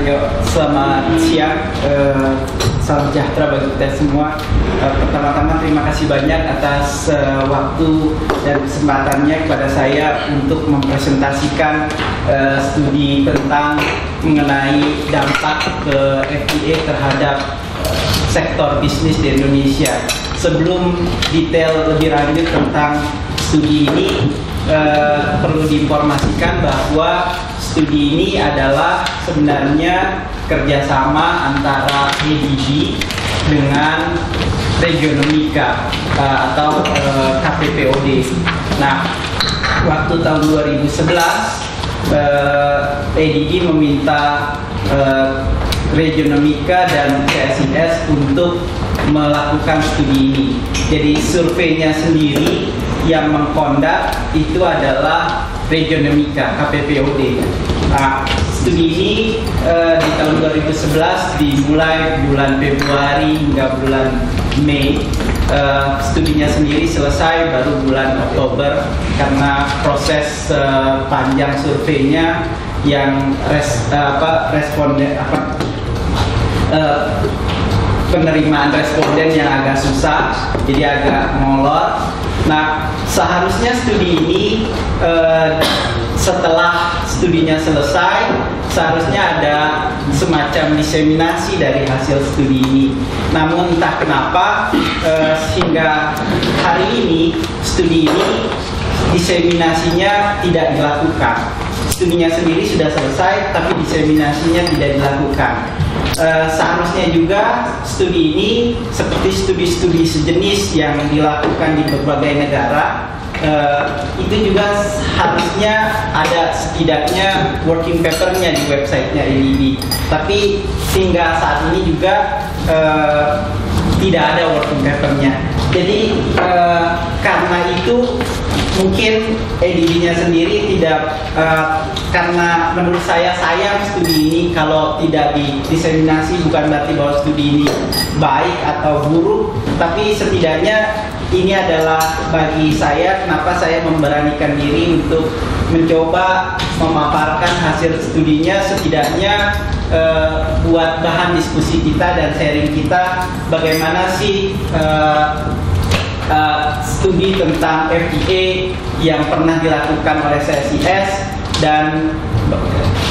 Yo, selamat siang. Salam sejahtera bagi kita semua. Pertama-tama terima kasih banyak atas waktu dan kesempatannya kepada saya untuk mempresentasikan studi tentang mengenai dampak ke FTA terhadap sektor bisnis di Indonesia. Sebelum detail lebih lanjut tentang studi ini, perlu diinformasikan bahwa studi ini adalah sebenarnya kerjasama antara ADB dengan Regionomika atau KPPOD. Nah, waktu tahun 2011 ADB meminta Regionomika dan CSIS untuk melakukan studi ini. Jadi surveinya sendiri yang mengkondak itu adalah Regionomika, KPPOD. Nah, studi ini di tahun 2011 dimulai bulan Februari hingga bulan Mei. Studinya sendiri selesai baru bulan Oktober karena proses panjang surveinya yang penerimaan responden yang agak susah, jadi agak molor. Nah, seharusnya studi ini setelah studinya selesai, seharusnya ada semacam diseminasi dari hasil studi ini. Namun entah kenapa sehingga hari ini studi ini diseminasinya tidak dilakukan. Studinya sendiri sudah selesai, tapi diseminasinya tidak dilakukan. Seharusnya juga studi ini seperti studi-studi sejenis yang dilakukan di berbagai negara, itu juga harusnya ada setidaknya working papernya di websitenya ADB. Tapi hingga saat ini juga tidak ada working papernya. Jadi karena itu mungkin ADB-nya sendiri tidak, karena menurut saya sayang studi ini kalau tidak didiseminasi, bukan berarti bahwa studi ini baik atau buruk, tapi setidaknya ini adalah bagi saya kenapa saya memberanikan diri untuk mencoba memaparkan hasil studinya, setidaknya buat bahan diskusi kita dan sharing kita bagaimana sih studi tentang FTA yang pernah dilakukan oleh CSIS, dan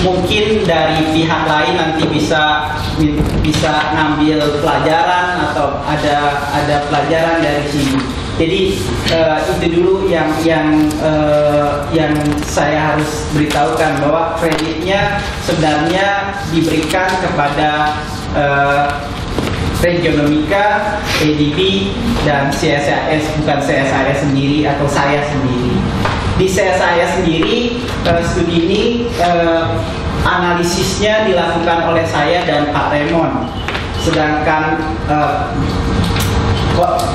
mungkin dari pihak lain nanti bisa ngambil pelajaran atau ada pelajaran dari sini. Jadi itu dulu yang saya harus beritahukan, bahwa kreditnya sebenarnya diberikan kepada Regionomika, ADB, dan CSIS, bukan CSIS sendiri atau saya sendiri. Di CSIS sendiri, studi ini analisisnya dilakukan oleh saya dan Pak Raymond. Sedangkan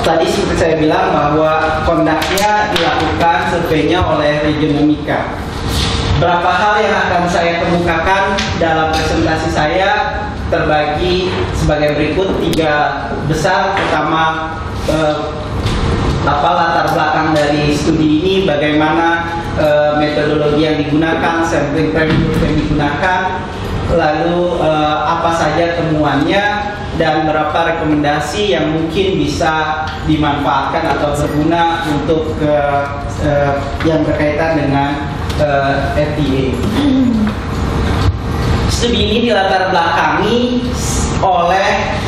tadi seperti saya bilang bahwa kondaknya dilakukan surveinya oleh Regionomika. Berapa hal yang akan saya kemukakan dalam presentasi saya terbagi sebagai berikut, 3 besar. Pertama, apa latar belakang dari studi ini, bagaimana metodologi yang digunakan, sampling framework yang digunakan, lalu apa saja temuannya, dan berapa rekomendasi yang mungkin bisa dimanfaatkan atau berguna untuk yang berkaitan dengan FTA. Studi ini dilatar belakangi oleh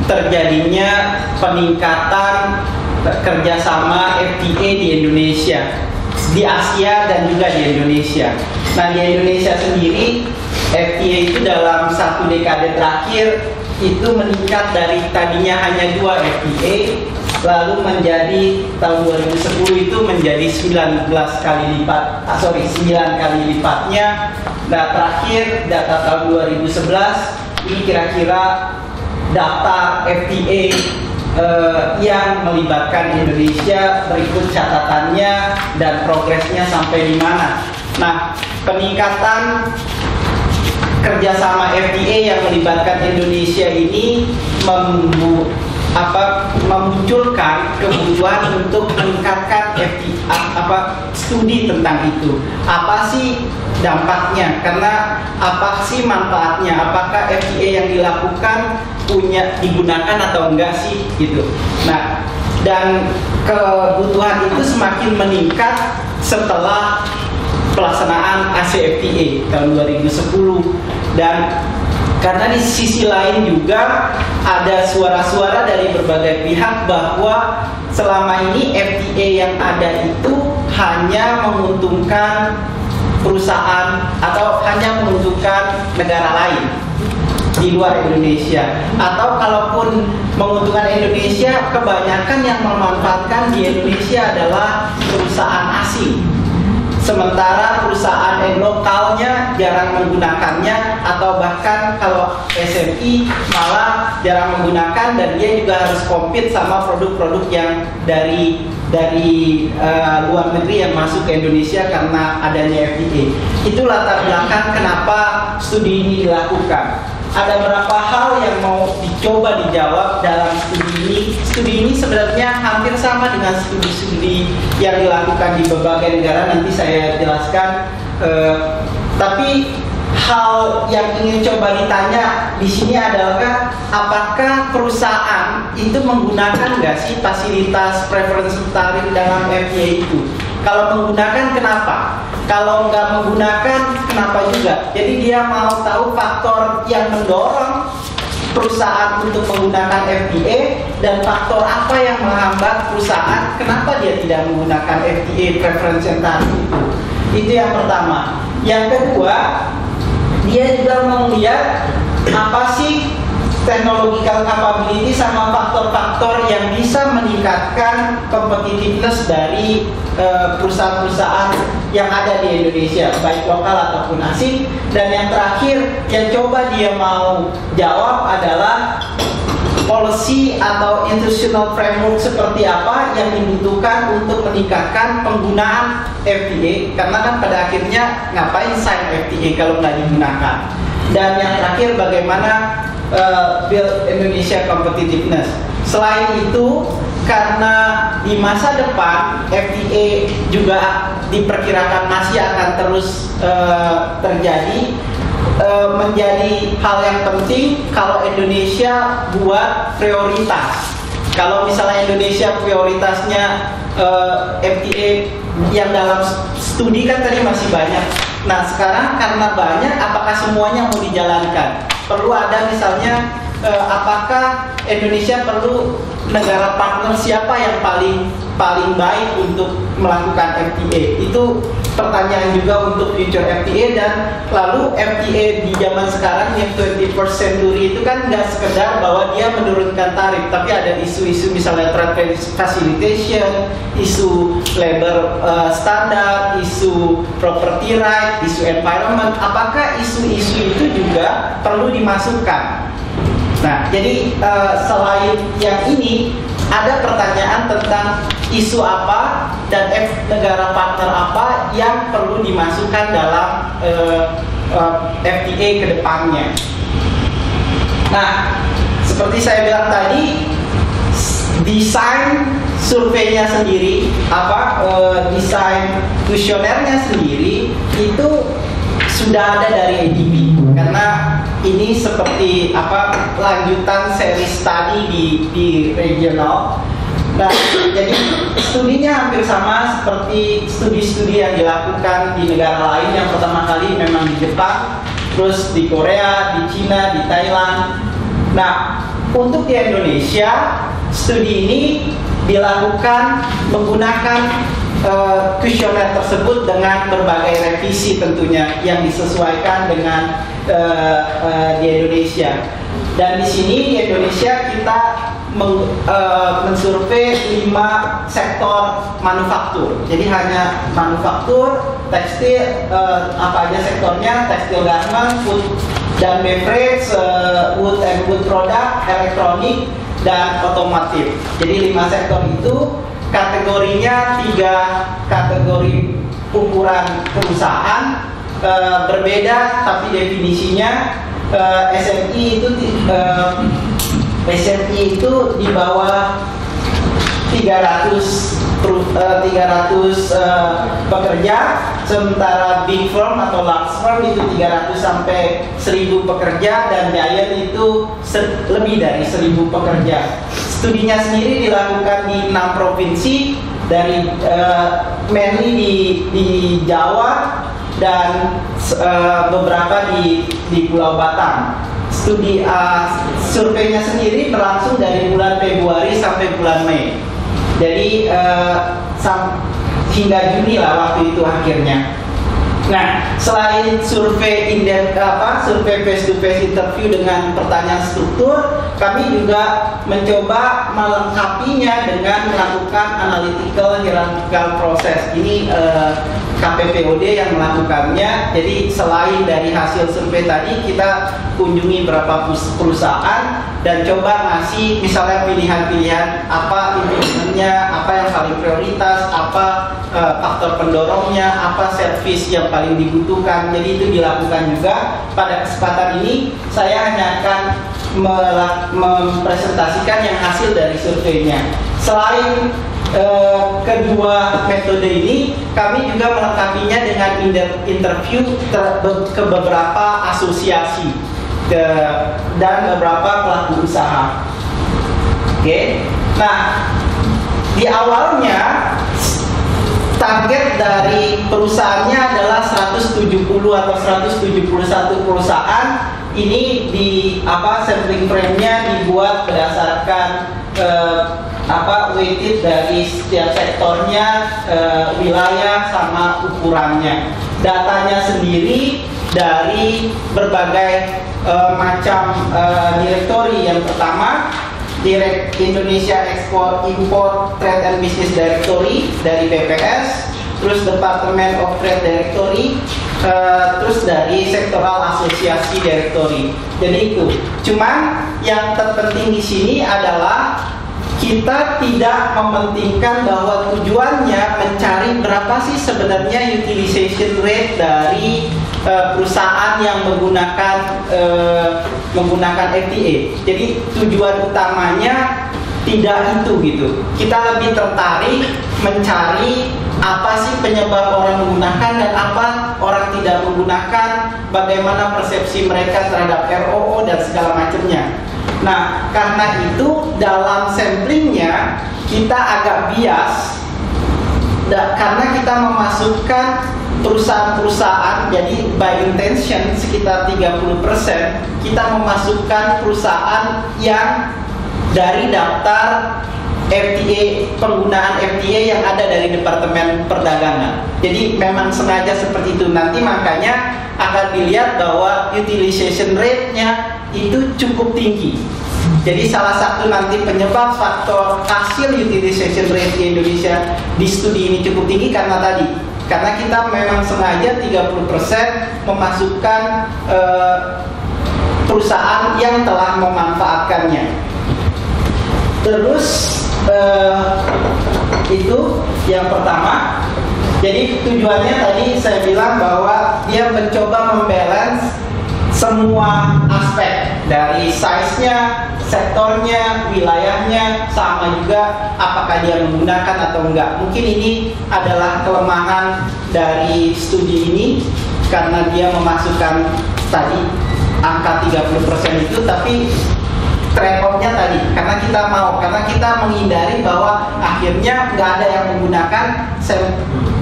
terjadinya peningkatan kerjasama FTA di Indonesia, di Asia dan juga di Indonesia. Nah, di Indonesia sendiri FTA itu dalam 1 dekade terakhir itu meningkat dari tadinya hanya 2 FTA, lalu menjadi tahun 2010 itu menjadi 9 kali lipatnya. Nah, terakhir data tahun 2011 ini kira-kira data FTA yang melibatkan Indonesia, berikut catatannya dan progresnya sampai di mana. Nah, peningkatan kerjasama FTA yang melibatkan Indonesia ini memunculkan kebutuhan untuk meningkatkan studi tentang itu. Apa sih dampaknya? Karena apa sih manfaatnya? Apakah FTA yang dilakukan digunakan atau enggak sih gitu. Nah, dan kebutuhan itu semakin meningkat setelah pelaksanaan ACFTA tahun 2010, dan karena di sisi lain juga ada suara-suara dari berbagai pihak bahwa selama ini FTA yang ada itu hanya menguntungkan perusahaan atau hanya menguntungkan negara lain di luar Indonesia, atau kalaupun menguntungkan Indonesia, kebanyakan yang memanfaatkan di Indonesia adalah perusahaan asing. Sementara perusahaan lokalnya jarang menggunakannya, atau bahkan kalau SMI malah jarang menggunakan, dan dia juga harus compete sama produk-produk yang dari luar negeri yang masuk ke Indonesia karena adanya FTA. Itu latar belakang kenapa studi ini dilakukan. Ada beberapa hal yang mau dicoba dijawab dalam studi ini. Studi ini sebenarnya hampir sama dengan studi-studi yang dilakukan di berbagai negara, nanti saya jelaskan. Tapi hal yang ingin coba ditanya di sini adalah apakah perusahaan itu menggunakan nggak sih fasilitas preferensi tarif dalam FTA itu? Kalau menggunakan, kenapa? Kalau nggak menggunakan, kenapa juga? Jadi dia mau tahu faktor yang mendorong perusahaan untuk menggunakan FTA dan faktor apa yang menghambat perusahaan kenapa dia tidak menggunakan FTA preferential tarif itu. Itu yang pertama. Yang kedua, dia juga mau lihat apa sih technological capability sama faktor-faktor yang bisa meningkatkan competitiveness dari perusahaan-perusahaan yang ada di Indonesia, baik lokal ataupun asing. Dan yang terakhir yang coba dia mau jawab adalah policy atau institutional framework seperti apa yang dibutuhkan untuk meningkatkan penggunaan FTA, karena kan pada akhirnya ngapain sign FTA kalau nggak digunakan. Dan yang terakhir, bagaimana build Indonesia competitiveness. Selain itu, karena di masa depan FTA juga diperkirakan masih akan terus terjadi, menjadi hal yang penting kalau Indonesia buat prioritas. Kalau misalnya Indonesia prioritasnya FTA yang dalam studi kan tadi masih banyak. Nah sekarang karena banyak, apakah semuanya mau dijalankan? Perlu ada misalnya apakah Indonesia perlu negara partner siapa yang paling baik untuk melakukan FTA? Itu pertanyaan juga untuk future FTA. Dan lalu FTA di zaman sekarang yang 21st century itu kan nggak sekedar bahwa dia menurunkan tarif, tapi ada isu-isu misalnya trade facilitation, isu labor standar, isu property right, isu environment. Apakah isu-isu itu juga perlu dimasukkan? Nah, jadi selain yang ini, ada pertanyaan tentang isu apa dan negara partner apa yang perlu dimasukkan dalam FTA ke depannya. Nah, seperti saya bilang tadi, desain surveinya sendiri, desain kuesionernya sendiri itu sudah ada dari ADB, karena ini seperti lanjutan seri studi di regional. Nah, jadi studinya hampir sama seperti studi-studi yang dilakukan di negara lain. Yang pertama kali memang di Jepang, terus di Korea, di Cina, di Thailand. Nah, untuk di Indonesia, studi ini dilakukan menggunakan kuesioner tersebut dengan berbagai revisi tentunya yang disesuaikan dengan di Indonesia. Dan di sini di Indonesia kita mensurvei 5 sektor manufaktur. Jadi hanya manufaktur, tekstil, apa aja sektornya, tekstil, garment, food dan beverage, wood and wood product, elektronik, dan otomotif. Jadi 5 sektor itu. Kategorinya 3 kategori ukuran perusahaan, berbeda tapi definisinya. SMI itu SME itu di bawah 300 pekerja, sementara big firm atau large firm itu 300 sampai 1000 pekerja, dan giant itu lebih dari 1000 pekerja. Studinya sendiri dilakukan di 6 provinsi, dari mainly di Jawa dan beberapa di Pulau Batam. Studi surveinya sendiri berlangsung dari bulan Februari sampai bulan Mei. Jadi hingga Juni lah waktu itu akhirnya. Nah, selain survei survei face to face interview dengan pertanyaan struktur, kami juga mencoba melengkapinya dengan melakukan analytical hierarchical process. Ini KPPOD yang melakukannya. Jadi selain dari hasil survei tadi, kita kunjungi beberapa perusahaan dan coba ngasih misalnya pilihan-pilihan apa investmentnya, apa yang paling prioritas, apa faktor pendorongnya, apa service yang paling dibutuhkan. Jadi itu dilakukan juga. Pada kesempatan ini saya hanya akan mempresentasikan yang hasil dari surveinya. Selain kedua metode ini, kami juga melengkapinya dengan interview ke beberapa asosiasi dan beberapa pelaku usaha. Oke. Nah, di awalnya target dari perusahaannya adalah 170 atau 171 perusahaan. Ini sampling frame-nya dibuat berdasarkan weighted dari setiap sektornya, wilayah sama ukurannya. Datanya sendiri dari berbagai macam direktori. Yang pertama, Indonesia Export Import Trade and Business Directory dari BPS, terus Department of Trade Directory, terus dari Sektoral Asosiasi Directory. Jadi itu. Cuman yang terpenting di sini adalah kita tidak mementingkan bahwa tujuannya mencari berapa sih sebenarnya utilization rate dari perusahaan yang menggunakan FTA. Jadi tujuan utamanya tidak itu gitu. Kita lebih tertarik mencari apa sih penyebab orang menggunakan dan apa orang tidak menggunakan, bagaimana persepsi mereka terhadap ROO dan segala macamnya. Nah, karena itu dalam samplingnya kita agak bias karena kita memasukkan perusahaan-perusahaan, jadi by intention sekitar 30% kita memasukkan perusahaan yang dari daftar FTA, penggunaan FTA yang ada dari Departemen Perdagangan. Jadi memang sengaja seperti itu. Nanti makanya akan dilihat bahwa utilization rate-nya itu cukup tinggi. Jadi salah satu nanti penyebab faktor hasil utilization rate di Indonesia di studi ini cukup tinggi karena kita memang sengaja 30% memasukkan perusahaan yang telah memanfaatkannya. Terus itu yang pertama. Jadi tujuannya tadi saya bilang bahwa dia mencoba membalance semua aspek dari size-nya, sektornya, wilayahnya, sama juga apakah dia menggunakan atau enggak. Mungkin ini adalah kelemahan dari studi ini karena dia memasukkan tadi angka 30% itu, tapi trade-off-nya tadi karena kita menghindari bahwa akhirnya nggak ada yang menggunakan,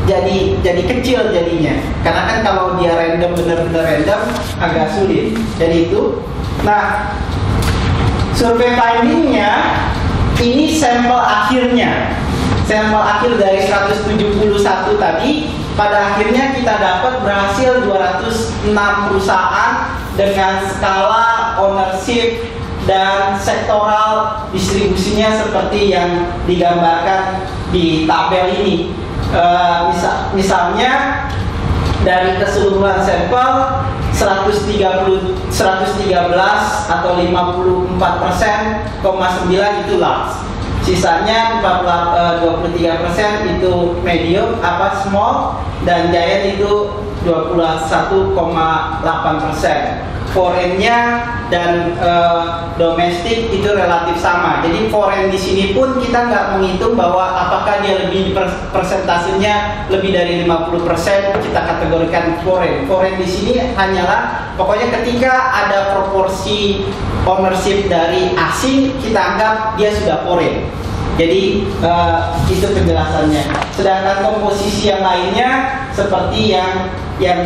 jadi kecil jadinya. Karena kan kalau dia random, benar-benar random, agak sulit. Jadi itu. Nah, survei findingnya ini sampel akhirnya. Sampel akhir dari 171 tadi, pada akhirnya kita dapat berhasil 206 perusahaan dengan skala ownership dan sektoral distribusinya seperti yang digambarkan di tabel ini. Misalnya dari keseluruhan sampel 113 atau 54,9% itu large. Sisanya 23% itu medium small, dan giant itu 21,8%. foreignnya dan domestik itu relatif sama. Jadi foreign di sini pun kita nggak menghitung bahwa apakah dia lebih persentasenya lebih dari 50% kita kategorikan foreign. Foreign di sini hanyalah pokoknya ketika ada proporsi ownership dari asing kita anggap dia sudah foreign. Jadi itu penjelasannya. Sedangkan komposisi yang lainnya seperti yang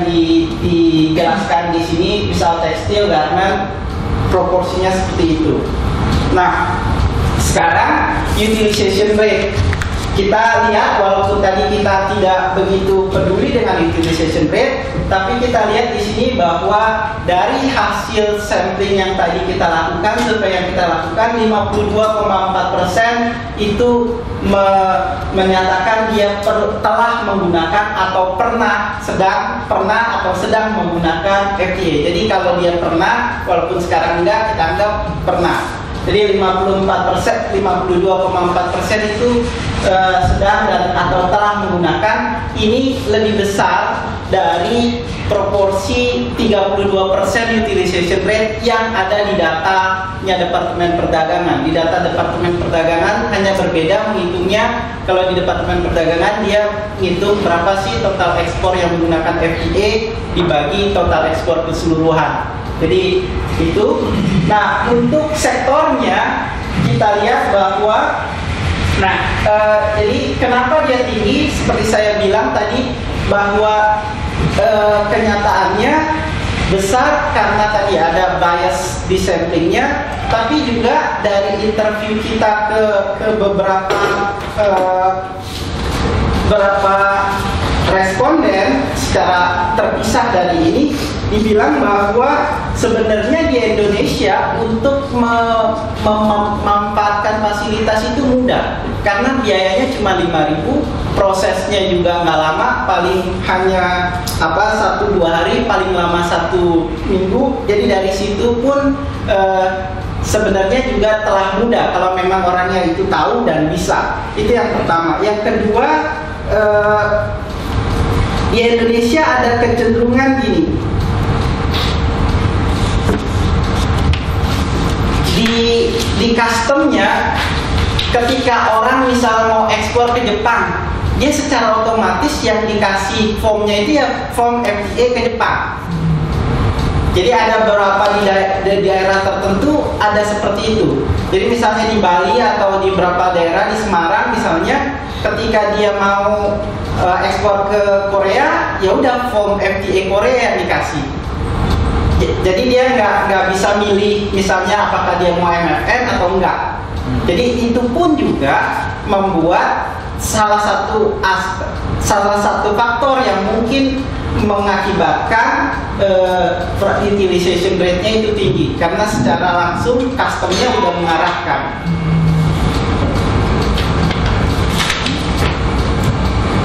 dijelaskan di sini, misal tekstil, garment, proporsinya seperti itu. Nah, sekarang utilization rate. Kita lihat walaupun tadi kita tidak begitu peduli dengan utilization rate, tapi kita lihat di sini bahwa dari hasil sampling yang tadi kita lakukan, survei yang kita lakukan, 52,4% itu menyatakan dia telah menggunakan atau sedang menggunakan FTA. Jadi kalau dia pernah, walaupun sekarang enggak, kita anggap pernah. Jadi 52,4% itu sedang dan atau telah menggunakan. Ini lebih besar dari proporsi 32% utilization rate yang ada di datanya Departemen Perdagangan. Di data Departemen Perdagangan hanya berbeda menghitungnya. Kalau di Departemen Perdagangan dia menghitung berapa sih total ekspor yang menggunakan FTA dibagi total ekspor keseluruhan. Jadi itu. Nah, untuk sektornya kita lihat bahwa jadi kenapa dia tinggi? Seperti saya bilang tadi bahwa kenyataannya besar karena tadi ada bias di samplingnya, tapi juga dari interview kita ke beberapa responden secara terpisah dari ini dibilang bahwa sebenarnya di Indonesia untuk memanfaatkan fasilitas itu mudah karena biayanya cuma 5.000, prosesnya juga nggak lama, paling hanya 1-2 hari, paling lama 1 minggu. Jadi dari situ pun sebenarnya juga telah mudah kalau memang orangnya itu tahu dan bisa. Itu yang pertama. Yang kedua, di Indonesia ada kecenderungan gini. Di customnya, ketika orang misal mau ekspor ke Jepang, dia secara otomatis yang dikasih formnya itu ya form FTA ke Jepang. Jadi ada beberapa di daerah tertentu ada seperti itu. Jadi misalnya di Bali atau di beberapa daerah di Semarang misalnya, ketika dia mau ekspor ke Korea, ya udah form FTA Korea yang dikasih. Jadi dia nggak bisa milih misalnya apakah dia mau MFN atau enggak. Jadi itu pun juga membuat salah satu faktor yang mungkin mengakibatkan utilization rate-nya itu tinggi karena secara langsung customnya udah mengarahkan.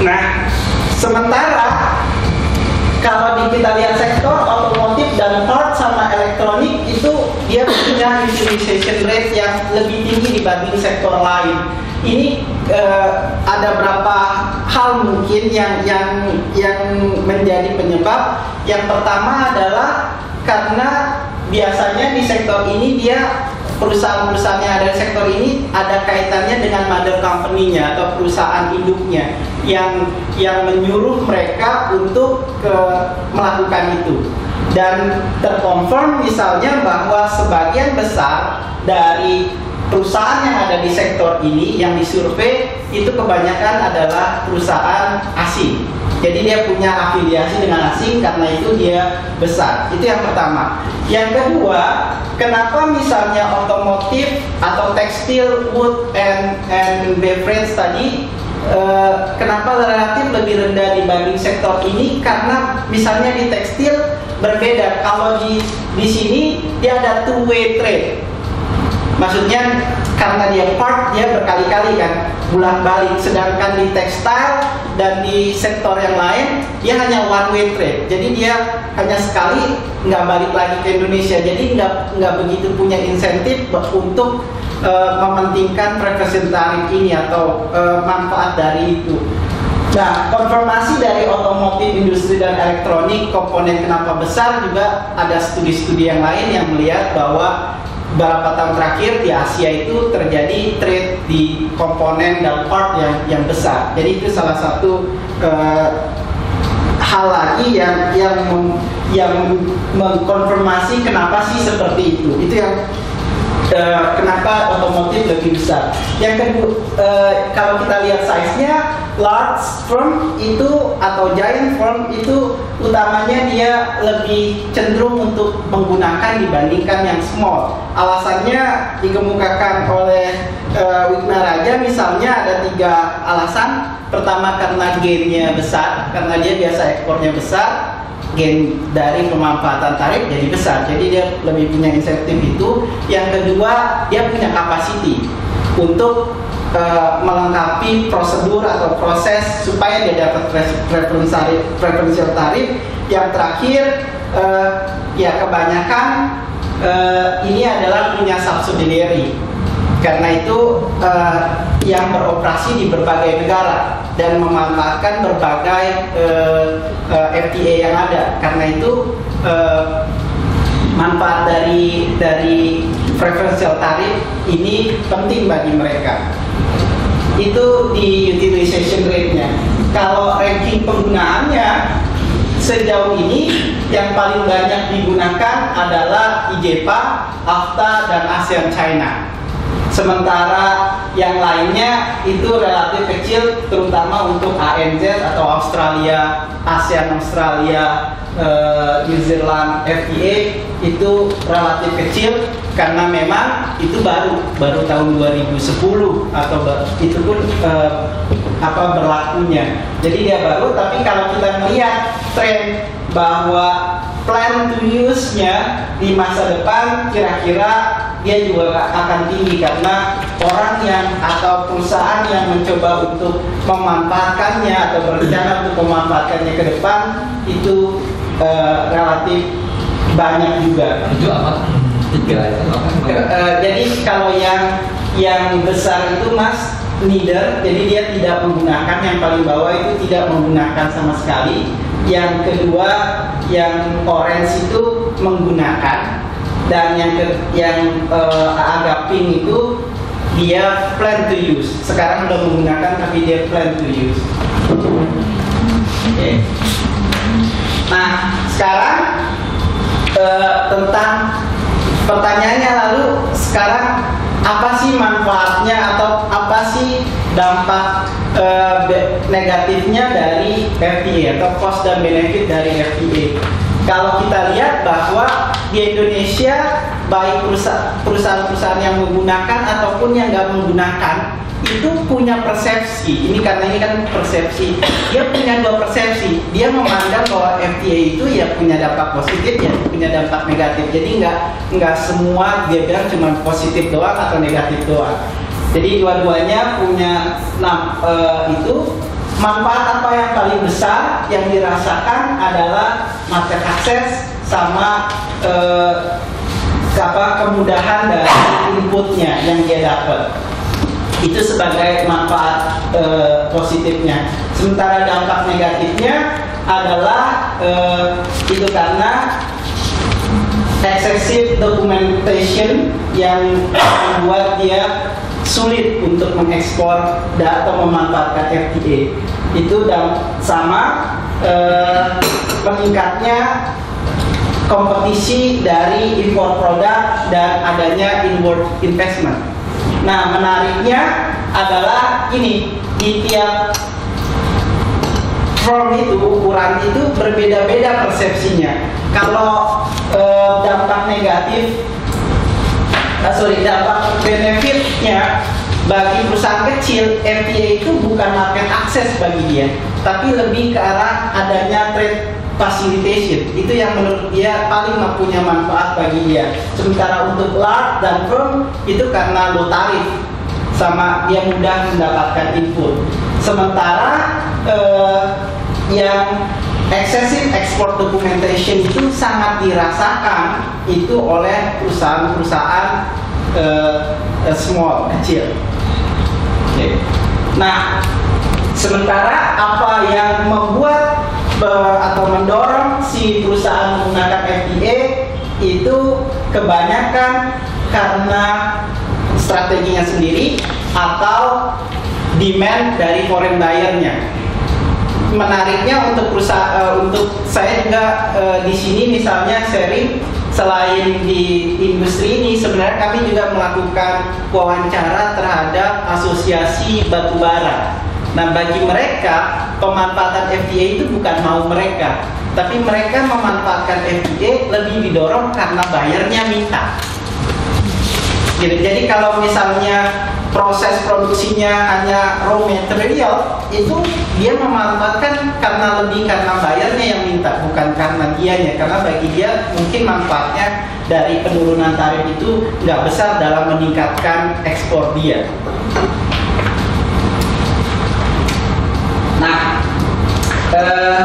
Nah, sementara kalau kita lihat sektor otomotif dan part sama elektronik itu dia punya utilization rate yang lebih tinggi dibanding sektor lain. Ini ada berapa hal mungkin yang menjadi penyebab. Yang pertama adalah karena biasanya di sektor ini dia perusahaan-perusahaan yang ada di sektor ini ada kaitannya dengan mother company-nya atau perusahaan induknya yang menyuruh mereka untuk melakukan itu. Dan terkonfirm misalnya bahwa sebagian besar dari perusahaan yang ada di sektor ini yang disurvei itu kebanyakan adalah perusahaan asing. Jadi dia punya afiliasi dengan asing, karena itu dia besar. Itu yang pertama. Yang kedua, kenapa misalnya otomotif atau tekstil, wood and beverage tadi kenapa relatif lebih rendah dibanding sektor ini? Karena misalnya di tekstil berbeda. Kalau di sini dia ada two-way trade. Maksudnya karena dia part, dia berkali-kali kan bolak-balik. Sedangkan di tekstil dan di sektor yang lain dia hanya one way trade. Jadi dia hanya sekali nggak balik lagi ke Indonesia. Jadi nggak begitu punya insentif untuk mementingkan preferensi tarif ini atau manfaat dari itu. Nah, konfirmasi dari otomotif, industri, dan elektronik, komponen kenapa besar juga ada studi-studi yang lain yang melihat bahwa beberapa tahun terakhir di Asia itu terjadi trade di komponen dan part yang besar. Jadi itu salah satu hal lagi yang mengkonfirmasi kenapa sih seperti itu. Itu yang kenapa otomotif lebih besar. Yang kedua, kalau kita lihat size-nya, large firm itu atau giant firm itu utamanya dia lebih cenderung untuk menggunakan dibandingkan yang small. Alasannya dikemukakan oleh Wignaraja, misalnya ada 3 alasan. Pertama, karena gain-nya besar, karena dia biasa ekspornya besar, gain dari pemanfaatan tarif jadi besar, jadi dia lebih punya insentif itu. Yang kedua, dia punya capacity untuk melengkapi prosedur atau proses supaya dia dapat preferential tarif. Yang terakhir, ya kebanyakan ini adalah punya subsidiary, karena itu yang beroperasi di berbagai negara dan memanfaatkan berbagai FTA yang ada. Karena itu manfaat dari preferential tarif ini penting bagi mereka. Itu di utilization rate-nya. Kalau ranking penggunaannya, sejauh ini yang paling banyak digunakan adalah IJPA, AFTA, dan ASEAN China. Sementara yang lainnya itu relatif kecil, terutama untuk ANZ atau Australia, ASEAN Australia, New Zealand, FTA itu relatif kecil karena memang itu baru tahun 2010 atau itu pun berlakunya. Jadi dia baru, tapi kalau kita melihat tren bahwa plan to use-nya di masa depan kira-kira dia juga akan tinggi karena orang yang atau perusahaan yang mencoba untuk memanfaatkannya atau berencana untuk memanfaatkannya ke depan itu relatif banyak juga. Itu apa? Jadi kalau yang besar itu Mas, neither, jadi dia tidak menggunakan. Yang paling bawah itu tidak menggunakan sama sekali. Yang kedua, yang orange itu menggunakan, dan yang agak pink itu dia plan to use. Sekarang udah menggunakan tapi dia plan to use. Okay. Nah, sekarang tentang pertanyaannya, lalu sekarang apa sih manfaatnya atau apa sih dampak negatifnya dari FTA atau cost dan benefit dari FTA? Kalau kita lihat bahwa di Indonesia baik perusahaan-perusahaan yang menggunakan ataupun yang nggak menggunakan itu punya persepsi. Ini karena ini kan persepsi. Dia punya 2 persepsi. Dia memandang bahwa FTA itu ya punya dampak positif, ya punya dampak negatif. Jadi nggak semua dia bilang cuma positif doang atau negatif doang. Jadi dua-duanya punya itu. Manfaat apa yang paling besar yang dirasakan adalah market access sama kemudahan dari inputnya yang dia dapat. Itu sebagai manfaat positifnya. Sementara dampak negatifnya adalah itu karena excessive documentation yang membuat dia sulit untuk mengekspor atau memanfaatkan FTA. Itu sama meningkatnya kompetisi dari impor produk dan adanya inward investment. Nah, menariknya adalah ini, di tiap firm itu ukuran itu berbeda-beda persepsinya. Kalau dampak benefitnya bagi perusahaan kecil, FTA itu bukan market access bagi dia, tapi lebih ke arah adanya trade facilitation. Itu yang menurut dia paling mempunyai manfaat bagi dia. Sementara untuk large dan firm itu karena low tarif sama dia mudah mendapatkan input. Sementara yang excessive export documentation itu sangat dirasakan itu oleh perusahaan-perusahaan small, kecil. Okay. Nah, Sementara apa yang membuat atau mendorong si perusahaan menggunakan FTA itu kebanyakan karena strateginya sendiri atau demand dari foreign buyer-nya. Menariknya untuk perusahaan, untuk saya juga di sini misalnya sharing, selain di industri ini sebenarnya kami juga melakukan wawancara terhadap asosiasi batubara. Nah, bagi mereka pemanfaatan FTA itu bukan mau mereka, tapi mereka memanfaatkan FTA lebih didorong karena bayarnya minta. Jadi kalau misalnya proses produksinya hanya raw material, itu dia memanfaatkan karena bayarnya yang minta, bukan karena dianya. Karena bagi dia mungkin manfaatnya dari penurunan tarif itu nggak besar dalam meningkatkan ekspor dia. Nah,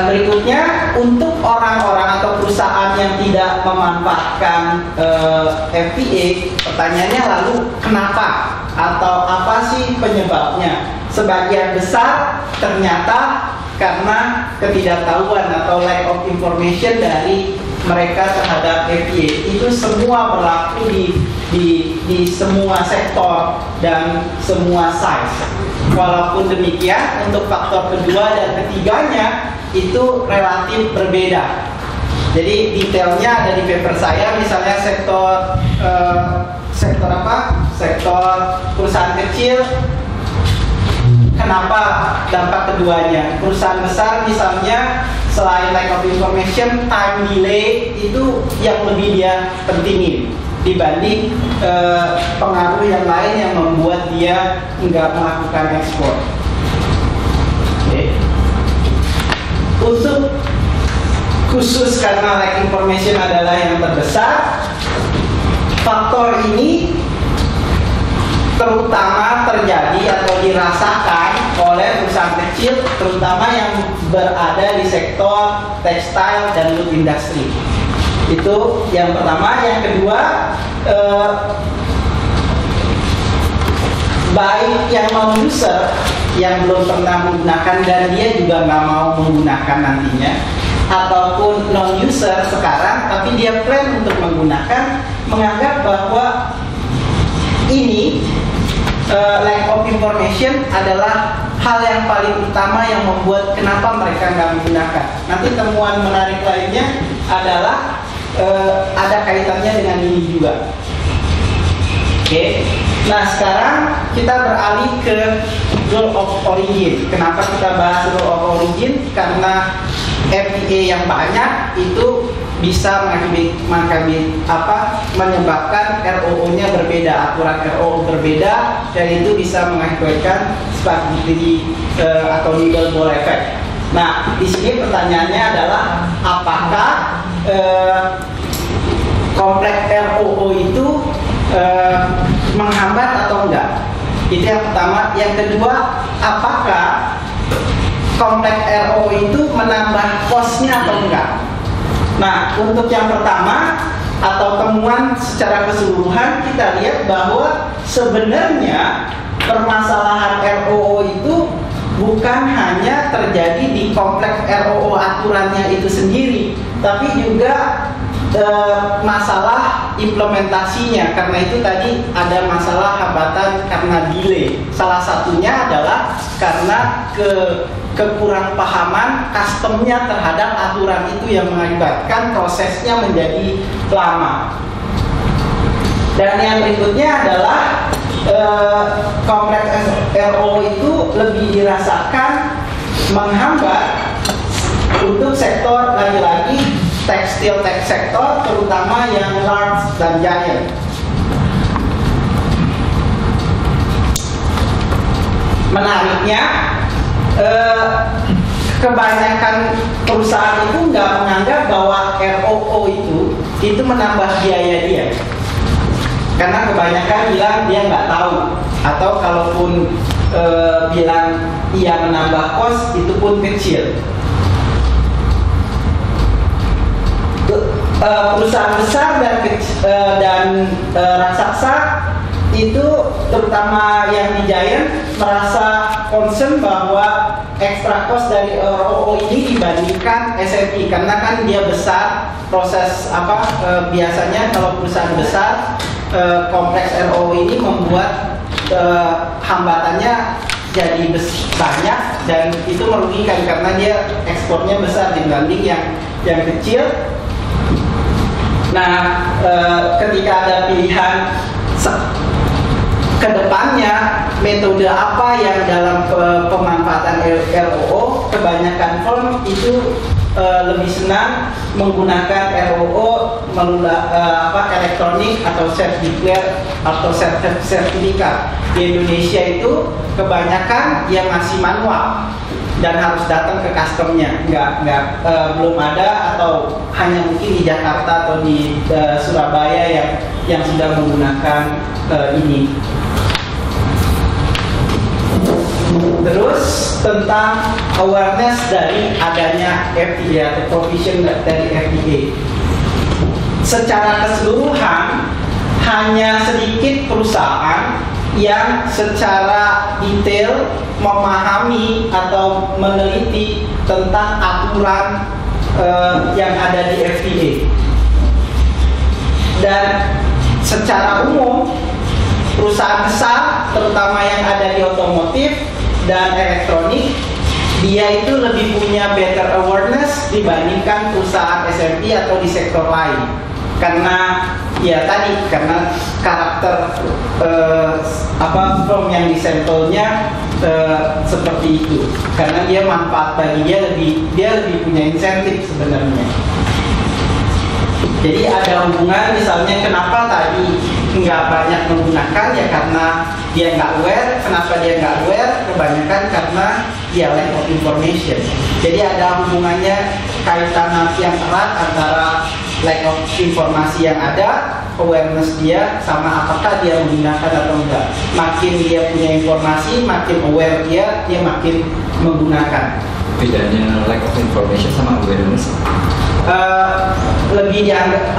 berikutnya untuk orang-orang atau perusahaan yang tidak memanfaatkan FTA, pertanyaannya lalu kenapa atau apa sih penyebabnya? Sebagian besar ternyata karena ketidaktahuan atau lack of information dari mereka terhadap FTA. Itu semua berlaku di semua sektor dan semua size. Walaupun demikian, untuk faktor kedua dan ketiganya itu relatif berbeda. Jadi detailnya ada di paper saya, misalnya sektor perusahaan kecil, kenapa dampak keduanya? Perusahaan besar misalnya selain lack of information, time delay itu yang lebih dia pentingin dibanding pengaruh yang lain yang membuat dia nggak melakukan ekspor. Untuk khusus karena lack information adalah yang terbesar, faktor ini terutama terjadi atau dirasakan oleh perusahaan kecil, terutama yang berada di sektor tekstil dan wood industry. Itu yang pertama. Yang kedua, baik yang non-user yang belum pernah menggunakan dan dia juga nggak mau menggunakan nantinya, ataupun non-user sekarang tapi dia plan untuk menggunakan, menganggap bahwa ini lack of information adalah hal yang paling utama yang membuat kenapa mereka nggak menggunakan. Nanti temuan menarik lainnya adalah ada kaitannya dengan ini juga. Oke. Nah, sekarang kita beralih ke rule of origin. Kenapa kita bahas rule of origin? Karena FTA yang banyak itu bisa menyebabkan ROO-nya berbeda, aturan ROO berbeda, dan itu bisa mengakibatkan spaghetti atau needle ball effect. Nah, di sini pertanyaannya adalah apakah kompleks ROO itu menghambat atau enggak? Itu yang pertama. Yang kedua, apakah kompleks ROO itu menambah cost-nya atau enggak? Nah, untuk yang pertama atau temuan secara keseluruhan, kita lihat bahwa sebenarnya permasalahan ROO itu bukan hanya terjadi di kompleks ROO aturannya itu sendiri, tapi juga masalah implementasinya. Karena itu tadi ada masalah hambatan karena delay. Salah satunya adalah karena kekurang pahaman customnya terhadap aturan itu yang mengakibatkan prosesnya menjadi lama. Dan yang berikutnya adalah kompleks ROO itu lebih dirasakan menghambat untuk sektor, lagi-lagi tekstil sektor, terutama yang large dan giant. Menariknya, kebanyakan perusahaan itu nggak menganggap bahwa ROO itu menambah biaya dia, karena kebanyakan bilang dia nggak tahu, atau kalaupun bilang ia menambah cost itu pun kecil. Perusahaan besar dan raksasa itu terutama yang di Giant merasa concern bahwa extra cost dari ROO ini dibandingkan SMI, karena kan dia besar, proses biasanya kalau perusahaan besar kompleks ROO ini membuat hambatannya jadi banyak dan itu merugikan karena dia ekspornya besar dibanding yang kecil. Nah, ketika ada pilihan kedepannya metode apa yang dalam pemanfaatan ROO, kebanyakan firm itu lebih senang menggunakan ROO elektronik atau self declare atau sertifikat. Di Indonesia itu kebanyakan yang masih manual dan harus datang ke customnya, belum ada atau hanya mungkin di Jakarta atau di Surabaya yang sudah menggunakan ini. Terus tentang awareness dari adanya FDA atau provision dari FDA. Secara keseluruhan hanya sedikit perusahaan yang secara detail memahami atau meneliti tentang aturan yang ada di FDA. Dan secara umum perusahaan besar, terutama yang ada di otomotif dan elektronik, dia itu lebih punya better awareness dibandingkan perusahaan SME atau di sektor lain. Karena ya tadi, karena karakter firm yang disampelnya seperti itu. Karena dia manfaat bagi dia lebih punya insentif sebenarnya. Jadi ada hubungan, misalnya kenapa tadi nggak banyak menggunakan, ya karena dia nggak aware. Kenapa dia nggak aware? Kebanyakan karena dia lack of information. Jadi ada hubungannya, kaitan yang erat antara lack of informasi yang ada, awareness dia, sama apakah dia menggunakan atau enggak. Makin dia punya informasi, makin aware dia makin menggunakan. Bedanya lack of information sama awareness? Lebih dianggap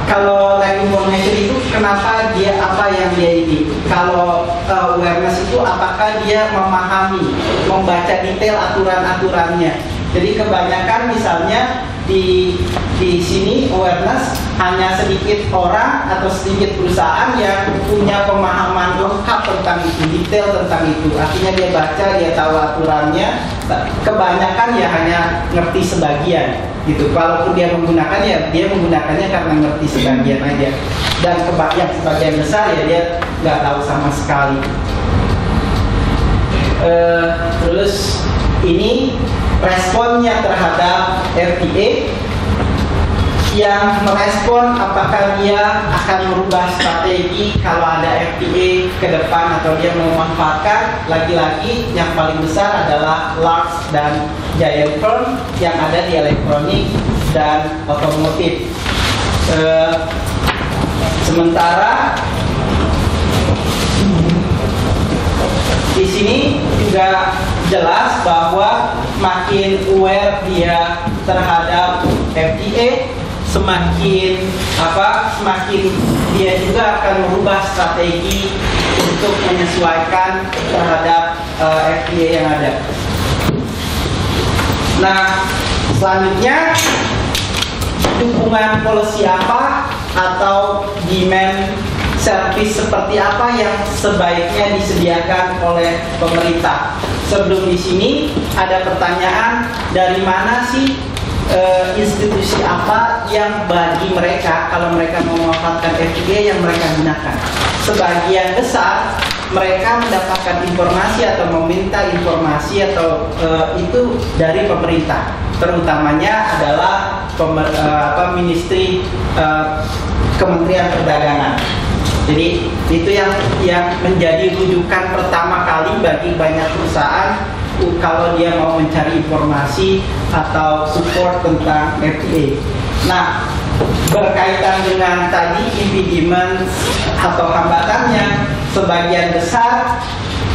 kalau lack information itu kenapa dia yang dia ini. Kalau awareness itu apakah dia memahami, membaca detail aturan-aturannya. Jadi kebanyakan misalnya di sini awareness hanya sedikit orang atau sedikit perusahaan yang punya pemahaman lengkap tentang itu, detail tentang itu. Artinya dia baca, dia tahu aturannya. Kebanyakan ya hanya ngerti sebagian gitu. Kalaupun dia menggunakan, ya dia menggunakannya karena ngerti sebagian aja. Dan yang sebagian besar ya dia nggak tahu sama sekali. Terus ini responnya terhadap FDA, yang merespon apakah dia akan merubah strategi kalau ada FDA ke depan atau dia memanfaatkan. Lagi-lagi yang paling besar adalah large dan giant firm yang ada di elektronik dan otomotif. Sementara di sini juga jelas bahwa makin aware dia terhadap FDA, semakin dia juga akan merubah strategi untuk menyesuaikan terhadap FDA yang ada. Nah, selanjutnya dukungan policy apa atau demand service seperti apa yang sebaiknya disediakan oleh pemerintah. Sebelum di sini ada pertanyaan, dari mana sih institusi apa yang bagi mereka kalau mereka memanfaatkan FDA yang mereka gunakan. Sebagian besar mereka mendapatkan informasi atau meminta informasi atau itu dari pemerintah. Terutamanya adalah Ministry Kementerian Perdagangan. Jadi itu yang menjadi rujukan pertama kali bagi banyak perusahaan kalau dia mau mencari informasi atau support tentang FDA. Nah, berkaitan dengan tadi impediment atau hambatannya, sebagian besar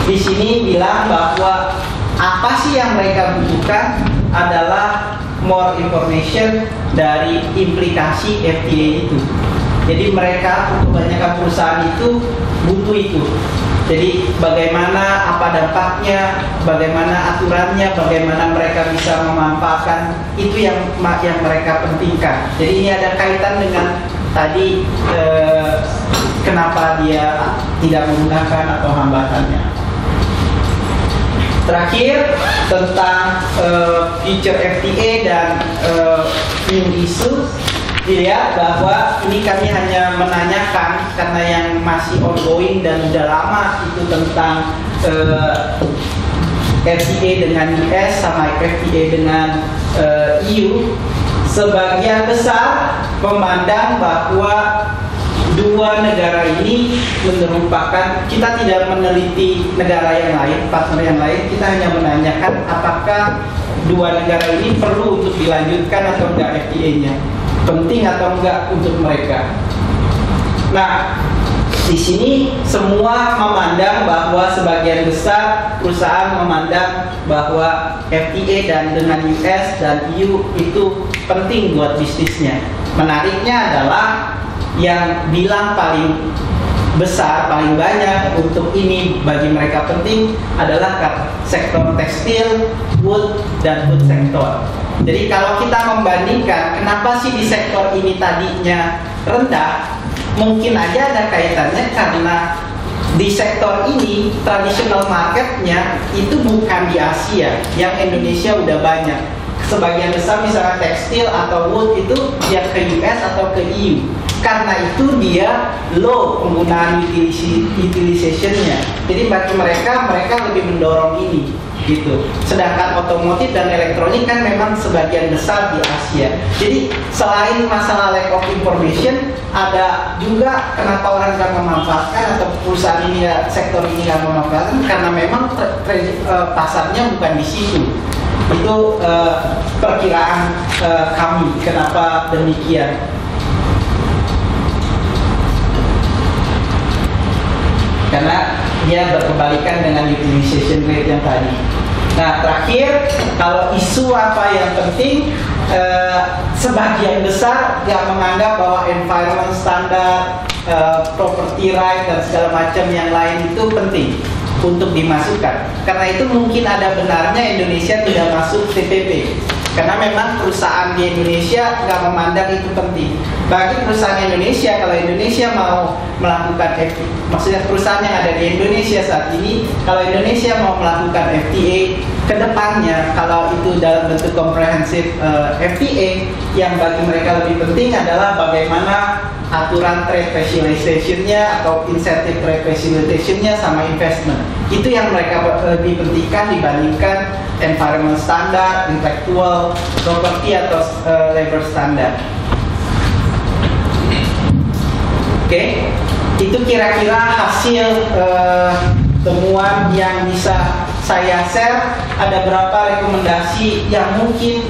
di sini bilang bahwa apa sih yang mereka butuhkan adalah more information dari implikasi FDA itu. Jadi mereka, kebanyakan perusahaan itu butuh itu. Jadi bagaimana, apa dampaknya, bagaimana aturannya, bagaimana mereka bisa memanfaatkan, itu yang mereka pentingkan. Jadi ini ada kaitan dengan tadi kenapa dia tidak menggunakan atau hambatannya. Terakhir tentang future FTA dan new issue, dilihat bahwa ini kami hanya menanyakan karena yang masih ongoing dan sudah lama itu tentang FTA dengan US sama FTA dengan EU. Sebagian besar memandang bahwa dua negara ini merupakan, kita tidak meneliti negara yang lain, partner yang lain, kita hanya menanyakan apakah dua negara ini perlu untuk dilanjutkan atau enggak FTA-nya, penting atau enggak untuk mereka. Nah, di sini semua memandang bahwa sebagian besar perusahaan memandang bahwa FTA dan dengan US dan EU itu penting buat bisnisnya. Menariknya adalah yang bilang paling besar, paling banyak untuk ini bagi mereka penting adalah sektor tekstil, wood, dan food sektor. Jadi kalau kita membandingkan kenapa sih di sektor ini tadinya rendah, mungkin aja ada kaitannya karena di sektor ini traditional marketnya itu bukan di Asia, yang Indonesia udah banyak. Sebagian besar misalnya tekstil atau wood itu dia ke US atau ke EU. Karena itu dia low penggunaan utilization-nya. Jadi bagi mereka lebih mendorong ini gitu. Sedangkan otomotif dan elektronik kan memang sebagian besar di Asia. Jadi selain masalah lack of information, ada juga kenapa orang nggak memanfaatkan atau perusahaan ini, sektor ini nggak memanfaatkan karena memang pasarnya bukan di situ. Itu perkiraan kami kenapa demikian. Karena dia berkebalikan dengan utilization rate yang tadi. Nah, terakhir, kalau isu apa yang penting, sebagian besar yang menganggap bahwa environment standard, property right dan segala macam yang lain itu penting untuk dimasukkan. Karena itu mungkin ada benarnya Indonesia tidak masuk TPP. Karena memang perusahaan di Indonesia nggak memandang itu penting. Bagi perusahaan Indonesia, kalau Indonesia mau melakukan FTA, maksudnya perusahaan yang ada di Indonesia saat ini, kalau Indonesia mau melakukan FTA ke depannya, kalau itu dalam bentuk comprehensive FTA, yang bagi mereka lebih penting adalah bagaimana aturan trade facilitation-nya atau insentif trade facilitation-nya sama investment. Itu yang mereka lebih pentingkan dibandingkan environment standard, intellectual property atau labor standard. Oke, itu kira-kira hasil temuan yang bisa saya share. Ada berapa rekomendasi yang mungkin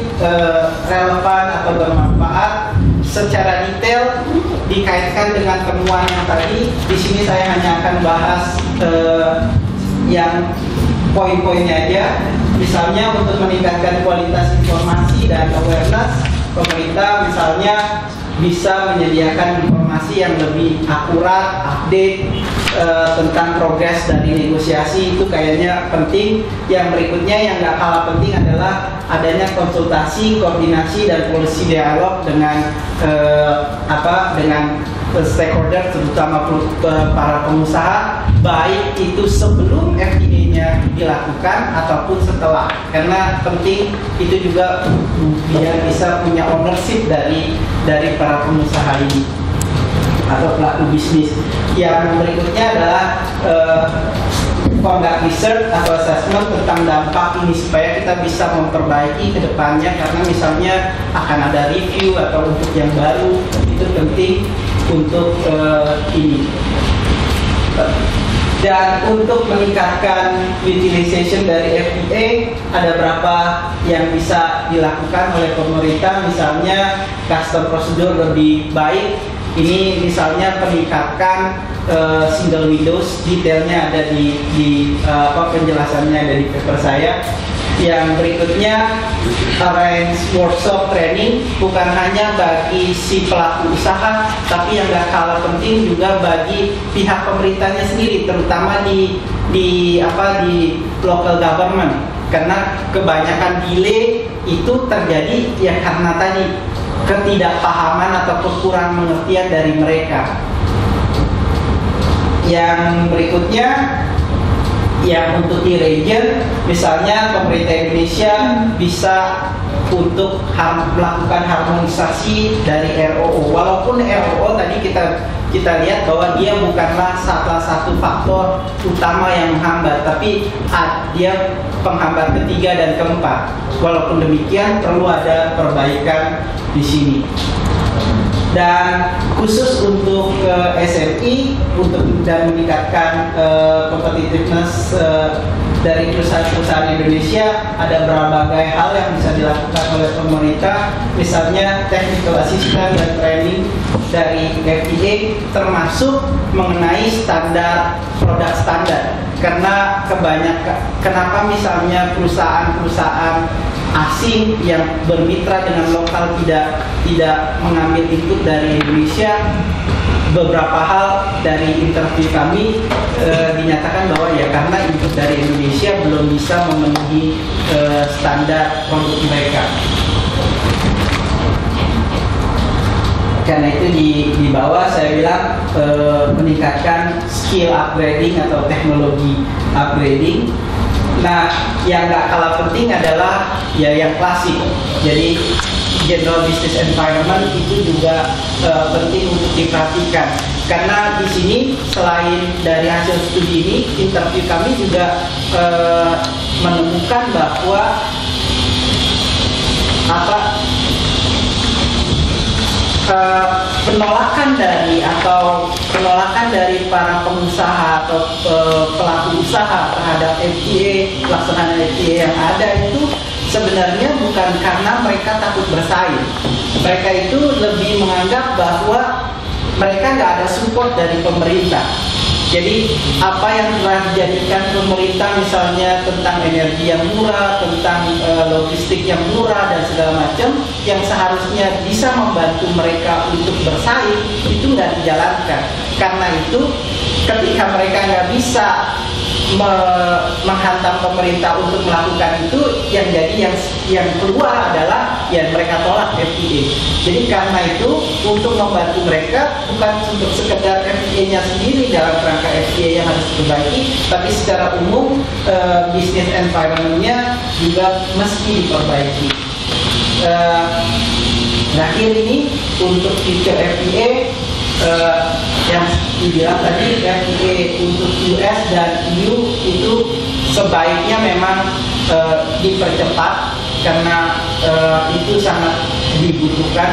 relevan atau bermanfaat secara detail dikaitkan dengan temuan yang tadi. Di sini saya hanya akan bahas yang poin-poinnya aja. Misalnya untuk meningkatkan kualitas informasi dan awareness, pemerintah misalnya bisa menyediakan informasi yang lebih akurat, update tentang progres dari negosiasi, itu kayaknya penting. Yang berikutnya yang nggak kalah penting adalah adanya konsultasi, koordinasi dan policy dialog dengan dengan stakeholder, terutama para pengusaha, baik itu sebelum FTA-nya dilakukan ataupun setelah. Karena penting itu juga biar bisa punya ownership dari para pengusaha ini atau pelaku bisnis. Yang berikutnya adalah conduct research atau assessment tentang dampak ini supaya kita bisa memperbaiki ke depannya, karena misalnya akan ada review atau untuk yang baru, itu penting untuk ini. Dan untuk meningkatkan utilization dari FTA, ada berapa yang bisa dilakukan oleh pemerintah, misalnya custom prosedur lebih baik. Ini misalnya peningkatkan single windows, detailnya ada di penjelasannya ada di paper saya. Yang berikutnya, arrange workshop training bukan hanya bagi si pelaku usaha, tapi yang gak kalah penting juga bagi pihak pemerintahnya sendiri, terutama di local government. Karena kebanyakan delay itu terjadi ya karena tadi ketidakpahaman atau kekurang pengertian dari mereka. Yang berikutnya, yang untuk di region, misalnya pemerintah Indonesia bisa untuk melakukan harmonisasi dari ROO. Walaupun ROO tadi kita lihat bahwa dia bukanlah salah satu faktor utama yang menghambat, tapi dia penghambat ketiga dan keempat. Walaupun demikian perlu ada perbaikan di sini. Dan khusus untuk SME dan meningkatkan competitiveness dari perusahaan-perusahaan Indonesia, ada berbagai hal yang bisa dilakukan oleh pemerintah, misalnya technical assistance dan training dari FDA, termasuk mengenai standar produk standar. Karena kenapa misalnya perusahaan-perusahaan asing yang bermitra dengan lokal tidak mengambil input dari Indonesia, beberapa hal dari interview kami dinyatakan bahwa ya karena input dari Indonesia belum bisa memenuhi standar produk mereka. Karena itu di bawah saya bilang meningkatkan skill upgrading atau teknologi upgrading. Nah, yang gak kalah penting adalah ya yang klasik. Jadi general business environment itu juga penting untuk diperhatikan. Karena di sini selain dari hasil studi ini, interview kami juga menemukan bahwa penolakan dari para pengusaha atau pelaku usaha terhadap FDA, pelaksanaan FDA yang ada itu sebenarnya bukan karena mereka takut bersaing. Mereka itu lebih menganggap bahwa mereka nggak ada support dari pemerintah. Jadi apa yang telah dijadikan pemerintah misalnya tentang energi yang murah, tentang logistik yang murah dan segala macam yang seharusnya bisa membantu mereka untuk bersaing itu nggak dijalankan. Karena itu ketika mereka nggak bisa menghantam pemerintah untuk melakukan itu, yang keluar adalah ya mereka tolak FDA. Jadi karena itu untuk membantu mereka bukan untuk sekedar FDA-nya sendiri dalam kerangka FDA yang harus diperbaiki, tapi secara umum business environment-nya juga mesti diperbaiki. Terakhir ini untuk future FDA yang dibilang tadi, FDA untuk US dan EU itu sebaiknya memang dipercepat karena itu sangat dibutuhkan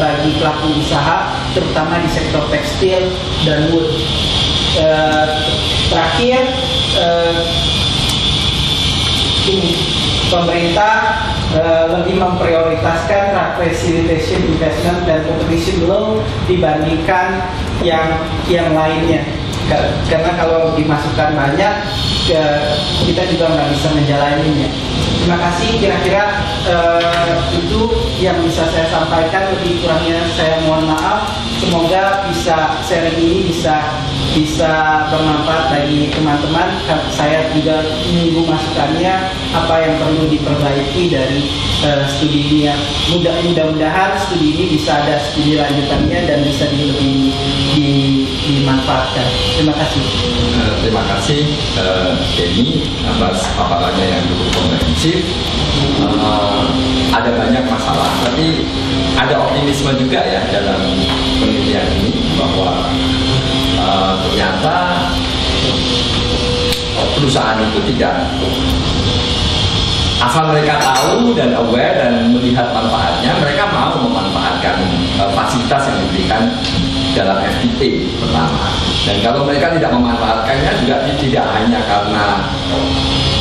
bagi pelaku usaha terutama di sektor tekstil dan wood. Terakhir pemerintah lebih memprioritaskan trade facilitation investment dan competition law dibandingkan yang lainnya. Karena kalau dimasukkan banyak, kita juga nggak bisa menjalaninya. Terima kasih, kira-kira itu yang bisa saya sampaikan. Lebih kurangnya saya mohon maaf. Semoga sharing ini bisa bermanfaat bagi teman-teman. Saya juga menunggu masukannya apa yang perlu diperbaiki dari studi ini. Mudah-mudahan studi ini bisa ada studi lanjutannya dan bisa dimanfaatkan. Terima kasih. Terima kasih Denny atas paparannya yang cukup komprehensif. Ada banyak masalah, tapi ada optimisme juga ya dalam penelitian ini bahwa ternyata perusahaan itu tidak asal mereka tahu dan aware dan melihat manfaatnya, mereka mau memanfaatkan fasilitas yang diberikan dalam FTA pertama. Dan kalau mereka tidak memanfaatkannya juga tidak hanya karena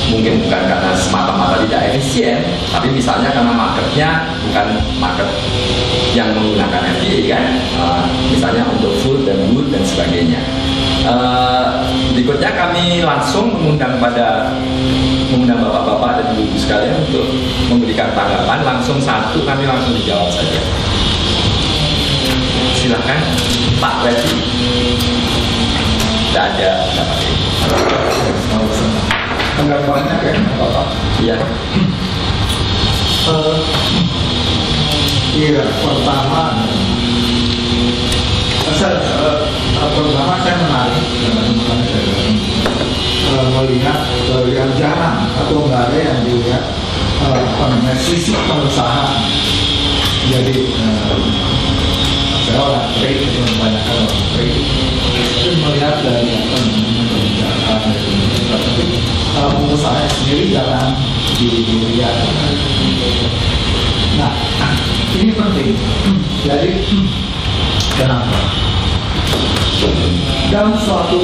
mungkin bukan karena semata-mata tidak efisien, tapi misalnya karena marketnya bukan market yang menggunakan FDA kan, misalnya untuk food dan wood dan sebagainya. Berikutnya kami langsung mengundang pada mengundang bapak-bapak dan ibu-ibu sekalian untuk memberikan tanggapan langsung satu, kami langsung dijawab saja. Silakan Pak Refli. Tidak ada pendapat ini. Enggak banyak ya Bapak. Iya. Iya, pertama saya menarik melihat yang jarang atau nggak ada yang dilihat sisi pengusaha. Jadi saya orang trade, banyak orang trade, itu melihat dari kebijakan dari pengusaha sendiri jarang dilihat. Nah, ini penting. Jadi kenapa? Dalam suatu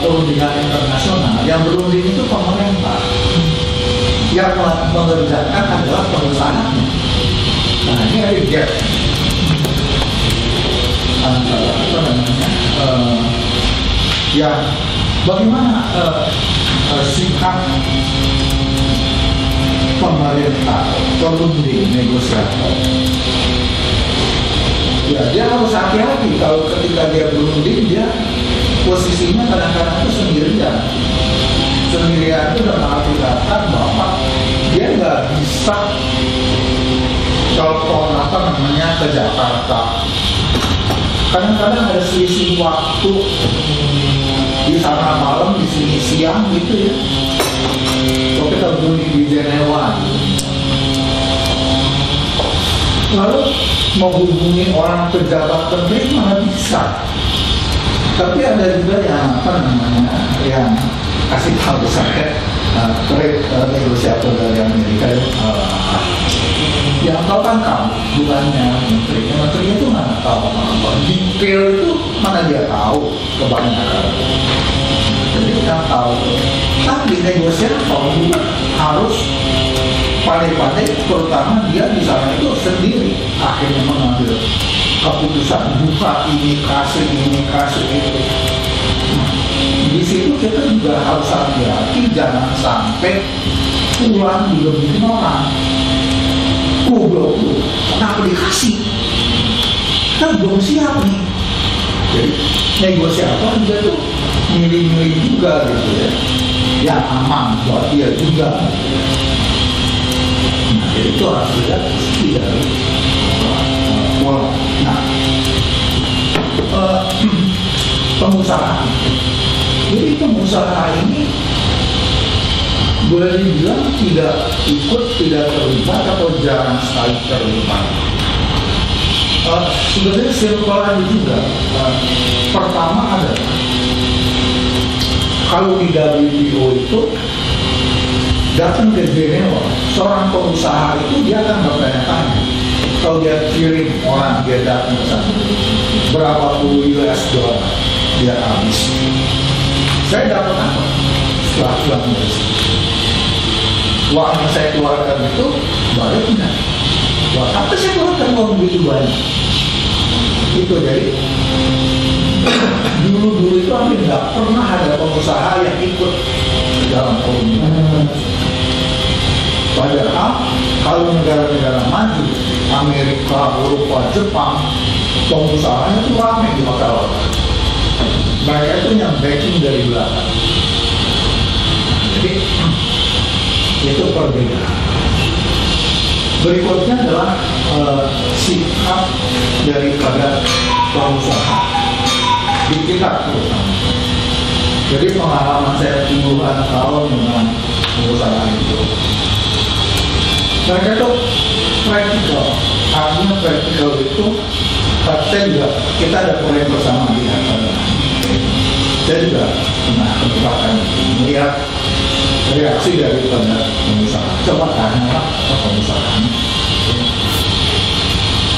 perundingan internasional yang berunding itu pemerintah, yang mengerjakan adalah pengusaha. Nah, ini ada gap antara apa namanya yang bagaimana sikap pemerintah perunding negosiator. Ya, dia harus hati-hati kalau ketika dia berunding, dia posisinya kadang-kadang itu sendirian. Sendirian itu dalam arti kata bahwa dia nggak bisa telepon apa namanya ke Jakarta. Kadang-kadang ada selisih waktu, di sana malam, di sini siang gitu ya. Kalau kita berunding di Jenewa, lalu menghubungi orang pejabat penting mana bisa. Tapi ada juga yang apa namanya yang kasih tahu saya trade negosiator dari Amerika yang tahu kan kamu bukannya menteri itu mana tahu apa detail itu mana dia tahu kebanyakan. Jadi kita tahu tapi negosiator juga harus pandai-pandai, terutama dia di sana itu sendiri akhirnya mengambil keputusan buka ini kasih itu. Di situ kita juga harus hati-hati jangan sampai pulang dilebihin orang. Goblok tuh, kenapa dikasih? Kan belum siap nih. Jadi negosiator juga tuh milih-milih juga gitu ya, yang aman buat dia juga. Itu harus dilihat posisi dari pola. Nah, pengusaha. Jadi pengusaha ini boleh dibilang tidak ikut, tidak terlibat atau jarang sekali terlibat. Sebenarnya simpulannya juga. Pertama adalah kalau di WTO itu datang ke Jenewa, seorang pengusaha itu dia akan bertanya-tanya. Kalau dia kirim orang, dia datang ke sana, berapa puluh US dollar dia habis. Saya dapat apa? Setelah pulang dari sini, uang yang saya keluarkan itu balik enggak? Wah, apa saya keluarkan uang begitu banyak? Itu jadi dulu itu hampir nggak pernah ada pengusaha yang ikut dalam perundingan. Padahal kalau negara-negara maju, Amerika, Eropa, Jepang, pengusahanya itu ramai di mata orang. Mereka itu yang backing dari belakang. Jadi itu perbedaan. Berikutnya adalah sikap daripada pengusaha di kita terutama. Jadi pengalaman saya puluhan tahun dengan pengusaha itu, mereka itu praktikal. Artinya praktikal itu, saya juga, kita ada proyek bersama di Jakarta. Saya juga pernah kesempatan melihat reaksi daripada pengusaha. Coba tanya ke pengusaha.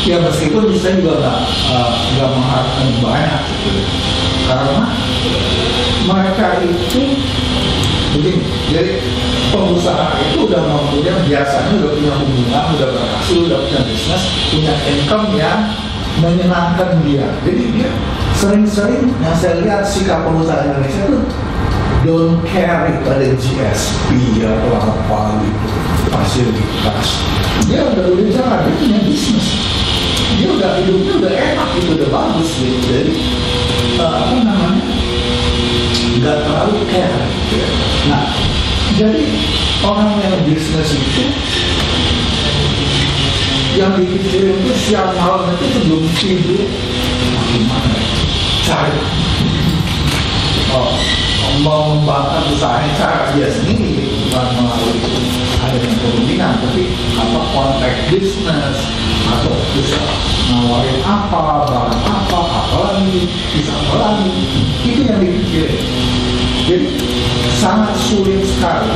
Ya meskipun saya juga nggak mengharapkan banyak gitu. Karena mereka itu begini, jadi pengusaha itu udah mempunyai, biasanya udah punya hubungan, udah berhasil, udah punya bisnis, punya income yang menyenangkan dia. Jadi dia sering-sering yang saya lihat sikap pengusaha Indonesia itu don't care itu ada GSP atau apa gitu, fasilitas. Dia udah jalan, dia punya bisnis. Dia udah hidupnya udah enak gitu, udah bagus gitu. Jadi apa namanya, nggak terlalu care gitu ya. Nah, jadi orang yang bisnis itu yang dipikirin itu siang malam itu sebelum tidur gimana cari mau membangkang usahanya cara dia sendiri, bukan melalui ada yang kemungkinan, tapi apa kontak bisnis atau bisa nawarin apa, barang apa lagi, bisa apa lagi, itu yang dipikirin. Jadi sangat sulit sekali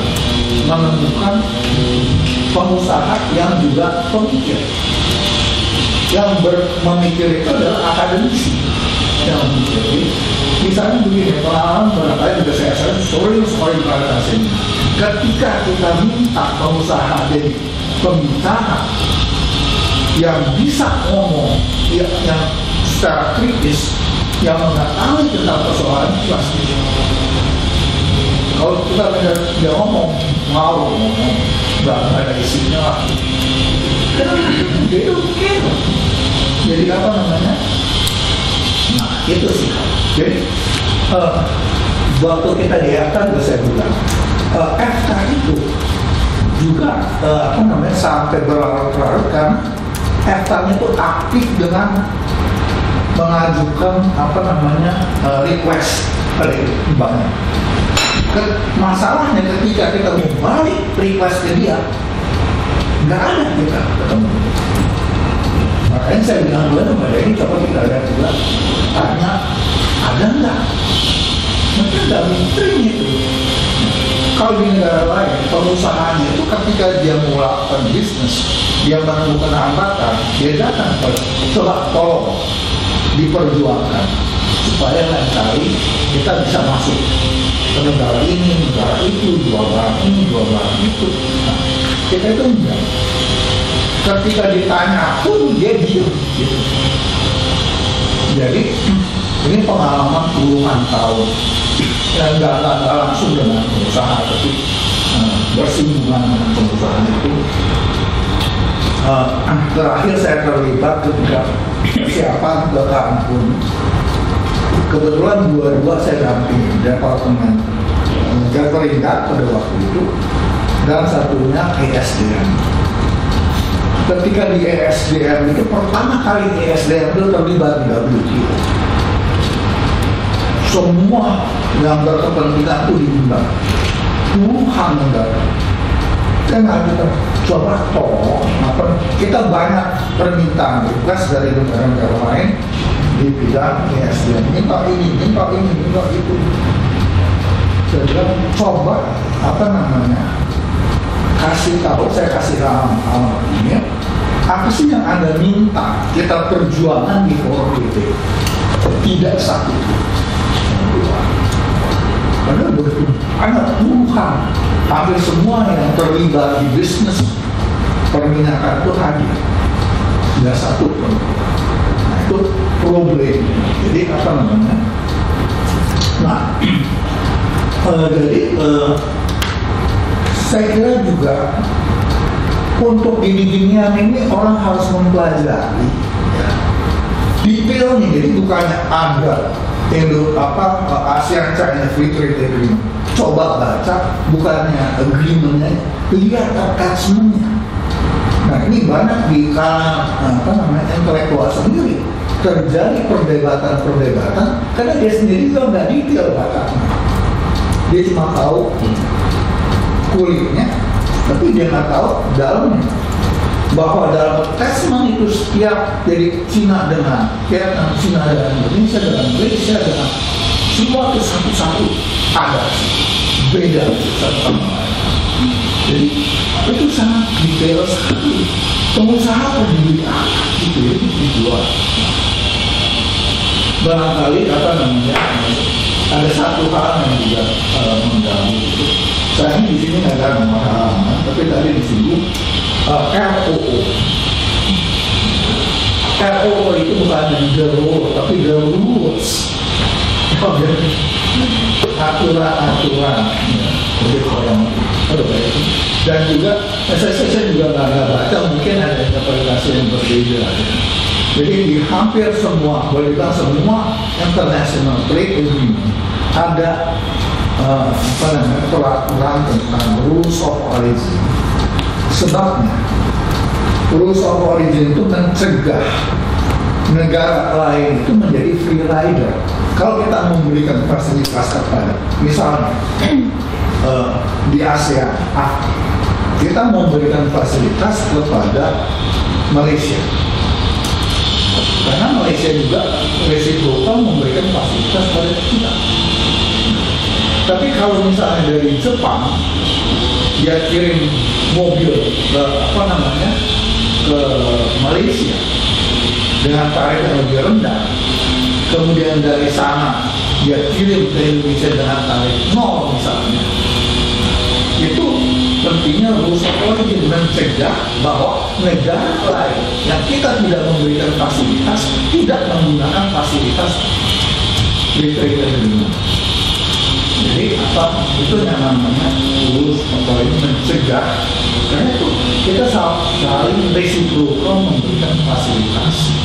menemukan pengusaha yang juga pemikir. Yang memikir itu adalah akademisi yang memikir. Misalnya begini, pengalaman barangkali juga saya sering sekali pada sini. Ketika kita minta pengusaha jadi pembicara yang bisa ngomong, yang secara kritis, yang mengetahui tentang persoalan pasti. Kalau kita dia ngomong, mau ngomong, nggak ada isinya lah. Jadi apa namanya? Nah itu sih. Jadi waktu kita di FTA juga saya bilang, FTA itu juga apa namanya sampai berlarut-larut kan FTA itu aktif dengan mengajukan apa namanya request banyak. Masalahnya ketika kita balik request ke dia, nggak ada kita ketemu. Makanya saya bilang dulu kepada ini, coba kita lihat juga, tanya ada nggak? Mereka nggak mikirin itu. Kalau di negara lain, pengusahaanya itu ketika dia melakukan bisnis, dia menemukan hambatan, dia datang coba tolong diperjuangkan supaya lain kali kita bisa masuk ke negara ini, negara itu, jual barang ini, jual barang itu. Nah, kita itu enggak. Ketika ditanya pun dia diam gitu. Jadi ini pengalaman puluhan tahun yang nggak langsung dengan pengusaha, tapi bersinggungan dengan pengusaha itu. Terakhir saya terlibat ketika persiapan ke Kampung. Kebetulan dua-dua saya dampingi departemen Jakarta pada waktu itu, dan satunya ESDM. Ketika di ESDM itu pertama kali ESDM itu terlibat di WTO. Semua yang berkepentingan itu diundang, puluhan negara. Dan kita coba tolong, kita banyak permintaan request dari negara-negara lain di bidang ESDM, minta ini, minta itu. Saya bilang coba apa namanya kasih tahu, saya kasih alamat ini. Apa sih yang Anda minta kita perjuangan di forum itu? Tidak satu. Padahal begitu banyak puluhan, hampir semua yang terlibat di bisnis permintaan itu hadir. Tidak satu pun. Nah, itu problem. Jadi apa namanya? Nah, jadi saya kira juga untuk gini-ginian ini orang harus mempelajari ya, detailnya. Jadi bukannya ada ASEAN China Free Trade Agreement, coba baca, bukannya agreementnya, lihat attachmentnya. Nah ini banyak di kalangan intelektual sendiri terjadi perdebatan karena dia sendiri juga nggak detail bacanya. Dia cuma tahu kulitnya, tapi dia nggak tahu dalamnya. Bahwa dalam attachment itu setiap dari Cina dengan Vietnam, Cina dengan Indonesia, dengan Malaysia, dengan semua itu satu-satu ada beda satu sama lain. Jadi itu sangat detail sekali. Pengusaha peduli gitu ya, dijual. Barangkali apa namanya ada satu hal yang juga mengganggu itu. Saya di sini nggak ada nomor halaman, tapi tadi disinggung ROO. ROO itu bukan the law, tapi the rules. aturan-aturan yang dan juga saya juga nggak baca, mungkin ada interpretasi yang berbeda. Jadi di hampir semua, boleh bilang semua international trade agreement ada peraturan tentang rules of origin. Sebabnya rules of origin itu mencegah negara lain itu menjadi free rider. Kalau kita memberikan fasilitas kepada, misalnya di ASEAN, kita memberikan fasilitas kepada Malaysia, karena Malaysia juga resiprokal memberikan fasilitas pada kita. Tapi kalau misalnya dari Jepang dia kirim mobil ke ke Malaysia dengan tarif yang lebih rendah, kemudian dari sana dia kirim ke Indonesia dengan tarif 0 misalnya, itu pentingnya rules of origin mencegah bahwa negara lain yang kita tidak memberikan fasilitas tidak menggunakan fasilitas free trade agreement. Jadi itu yang namanya rules of origin, mencegah, karena itu kita saling resiprokal memberikan fasilitas.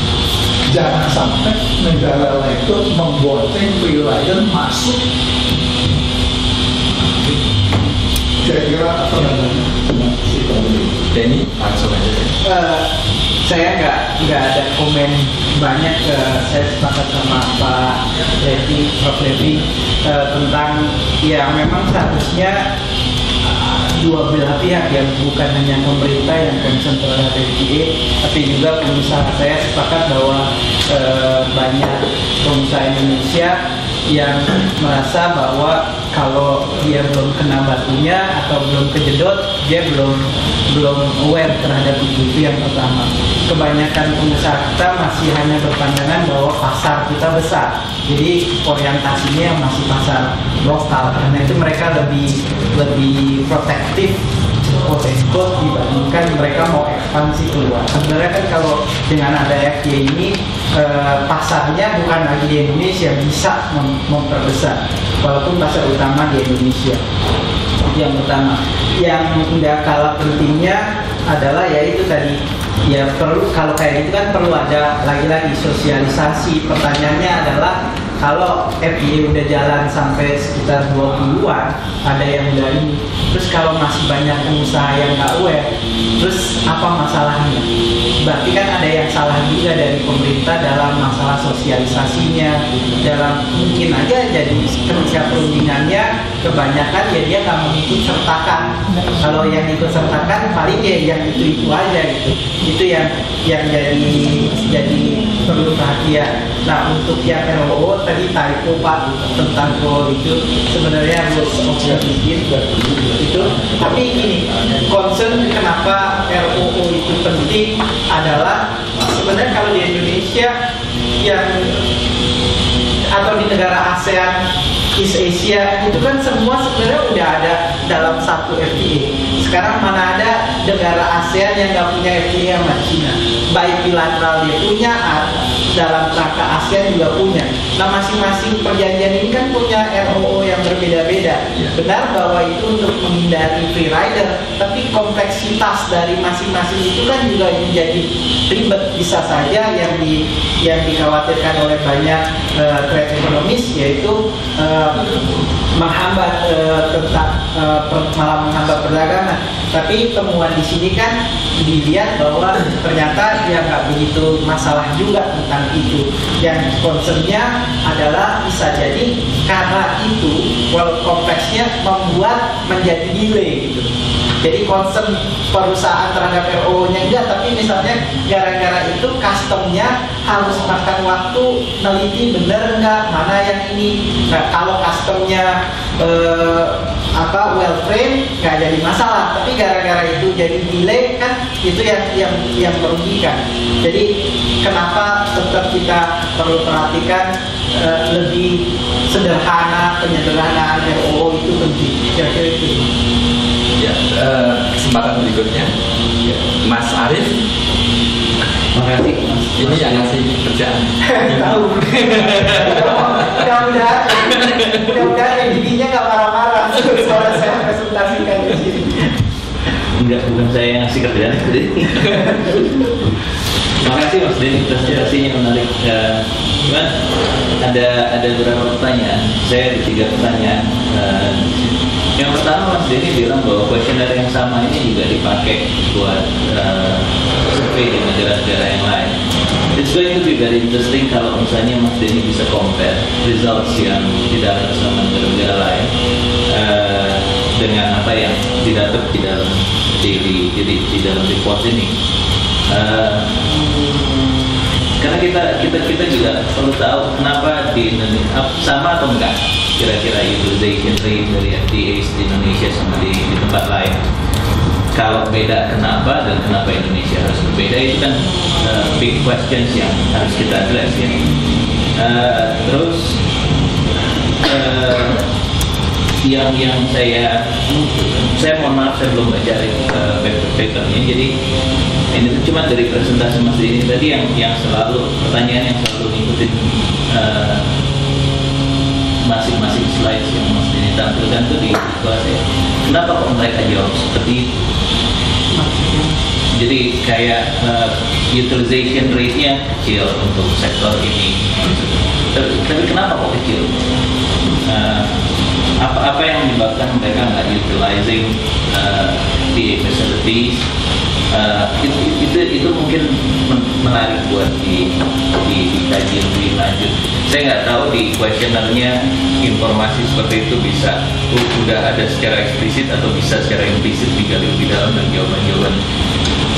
Jangan sampai negara lain itu membonceng free rider masuk. Saya kira apa namanya? Denny, langsung aja. Saya nggak ada komen banyak. Saya sepakat sama Pak Levi, Prof. Levi tentang ya memang seharusnya dua belah pihak, yang bukan hanya pemerintah yang concern terhadap FTA, tapi juga pengusaha. Saya sepakat bahwa banyak pengusaha Indonesia yang merasa bahwa kalau dia belum kena batunya atau belum kejedot, dia belum aware terhadap itu yang pertama. Kebanyakan pengusaha kita masih hanya berpandangan bahwa pasar kita besar, jadi orientasinya masih pasar lokal. Karena itu mereka lebih protektif dibandingkan mereka mau ekspansi keluar. Sebenarnya kan kalau dengan ada FTA ini pasarnya bukan lagi di Indonesia, bisa memperbesar walaupun pasar utama di Indonesia. Yang pertama, yang tidak kalah pentingnya adalah yaitu tadi, ya perlu, kalau kayak gitu kan perlu ada lagi-lagi sosialisasi. Pertanyaannya adalah kalau FTA udah jalan sampai sekitar 20-an, ada yang udah ini, terus kalau masih banyak pengusaha yang nggak aware, terus apa masalahnya? Berarti kan ada yang salah juga dari pemerintah dalam masalah sosialisasinya, dalam mungkin aja jadi ketika perundingannya kebanyakan ya dia nggak mengikut sertakan. Kalau yang ikut sertakan paling ya yang itu aja gitu. Itu yang jadi perlu perhatian. Nah, untuk yang ROO tadi typo Pak tentang goal itu sebenarnya rules of origin itu. Tapi ini concern kenapa ROO itu penting adalah sebenarnya kalau di Indonesia yang atau di negara ASEAN, East Asia itu kan semua sebenarnya udah ada dalam satu FTA. Sekarang mana ada negara ASEAN yang nggak punya FTA sama China? Baik bilateral dia punya, dalam rangka ASEAN juga punya. Nah, masing-masing perjanjian ini kan punya ROO yang berbeda-beda. Benar bahwa itu untuk menghindari free rider, tapi kompleksitas dari masing-masing itu kan juga menjadi ribet. Bisa saja yang dikhawatirkan oleh banyak trade ekonomis yaitu menghambat malah menghambat perdagangan. Tapi temuan di sini kan dilihat bahwa ternyata dia nggak begitu masalah juga tentang itu. Yang concernnya adalah bisa jadi karena itu walau kompleksnya membuat menjadi delay gitu. Jadi concern perusahaan terhadap ROO-nya enggak, tapi misalnya gara-gara itu customnya harus makan waktu neliti bener enggak mana yang ini. Nah, kalau customnya well trained nggak jadi masalah, tapi gara-gara itu jadi delay kan itu yang merugikan. Jadi kenapa tetap kita perlu perhatikan lebih sederhana, penyederhanaan ROO itu penting. Kira-kira itu. Ya, kesempatan berikutnya Mas Arief. Makasih. Ini yang ngasih kerjaan. Tahu. Mudah-mudahan ini saya yang ngasih kerjaan tadi. Makasih Mas Denny, presentasinya menarik. Cuman ada beberapa pertanyaan. Saya ada 3 pertanyaan. Yang pertama, Mas Denny bilang bahwa kuesioner yang sama ini juga dipakai buat survei di negara-negara yang lain. It's going to be very interesting kalau misalnya Mas Denny bisa compare results yang didapat sama negara-negara lain dengan apa yang didapat di dalam di dalam report ini. Karena kita juga perlu tahu kenapa di Indonesia sama atau enggak kira-kira utilization rate dari FTAs di Indonesia sama di tempat lain. Kalau beda kenapa dan kenapa Indonesia harus berbeda, itu kan big questions yang harus kita address ya. Terus yang saya mohon maaf saya belum baca papernya, jadi ini cuma dari presentasi Mas ini tadi yang selalu pertanyaan yang selalu ngikutin masing-masing slides yang Mas ini tampilkan tuh di kelas ya. Kenapa kok mereka jawab seperti itu? Jadi kayak utilization rate-nya kecil untuk sektor ini. Tapi kenapa kok kecil? Apa yang menyebabkan mereka nggak utilizing PA facilities? Itu mungkin menarik buat dikaji lebih lanjut. Saya nggak tahu di kuesionernya informasi seperti itu bisa udah ada secara eksplisit atau bisa secara implisit digali lebih dalam dan jawaban-jawaban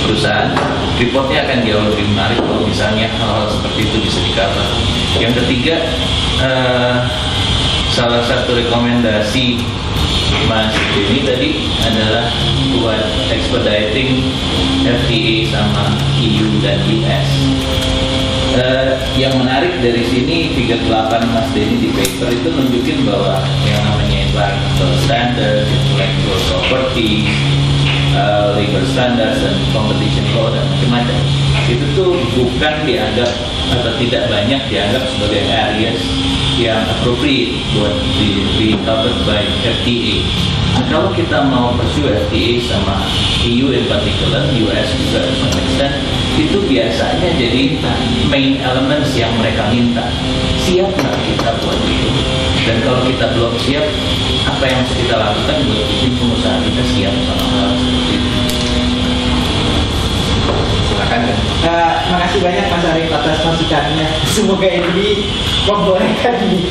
perusahaan. Reportnya akan jauh lebih menarik kalau misalnya hal-hal seperti itu bisa di-cover. Yang ketiga, salah satu rekomendasi Mas ini tadi adalah buat expediting FTA sama EU dan US. Yang menarik dari sini figure 8 Mas Denny di paper itu nunjukin bahwa yang namanya environmental standards, intellectual property, legal standards dan competition law dan macam-macam itu tuh bukan dianggap atau tidak banyak dianggap sebagai areas yang appropriate buat di covered by FTA. Nah, kalau kita mau pursue FTA sama EU in particular, US juga to some extent, itu biasanya jadi main elements yang mereka minta. Siap nggak kita buat itu? Dan kalau kita belum siap, apa yang harus kita lakukan buat bikin pengusaha kita siap sama hal seperti itu? Silakan. Makasih banyak Mas Arif atas masukannya. Semoga ini membolehkan ini.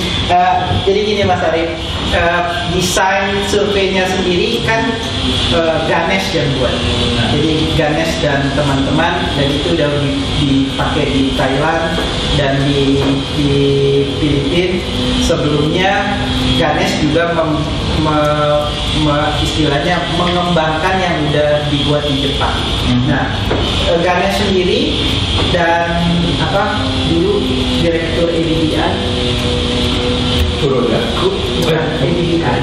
Jadi gini Mas Arif, desain surveinya sendiri kan Ganesh yang buat. Jadi Ganesh dan teman-teman, dan itu udah dipakai di Thailand dan di Filipina. Sebelumnya Ganesh juga istilahnya mengembangkan yang udah dibuat di Jepang. Nah, Ganesh sendiri dan dulu direktur ADBI turun ya? Bukan, ADBI.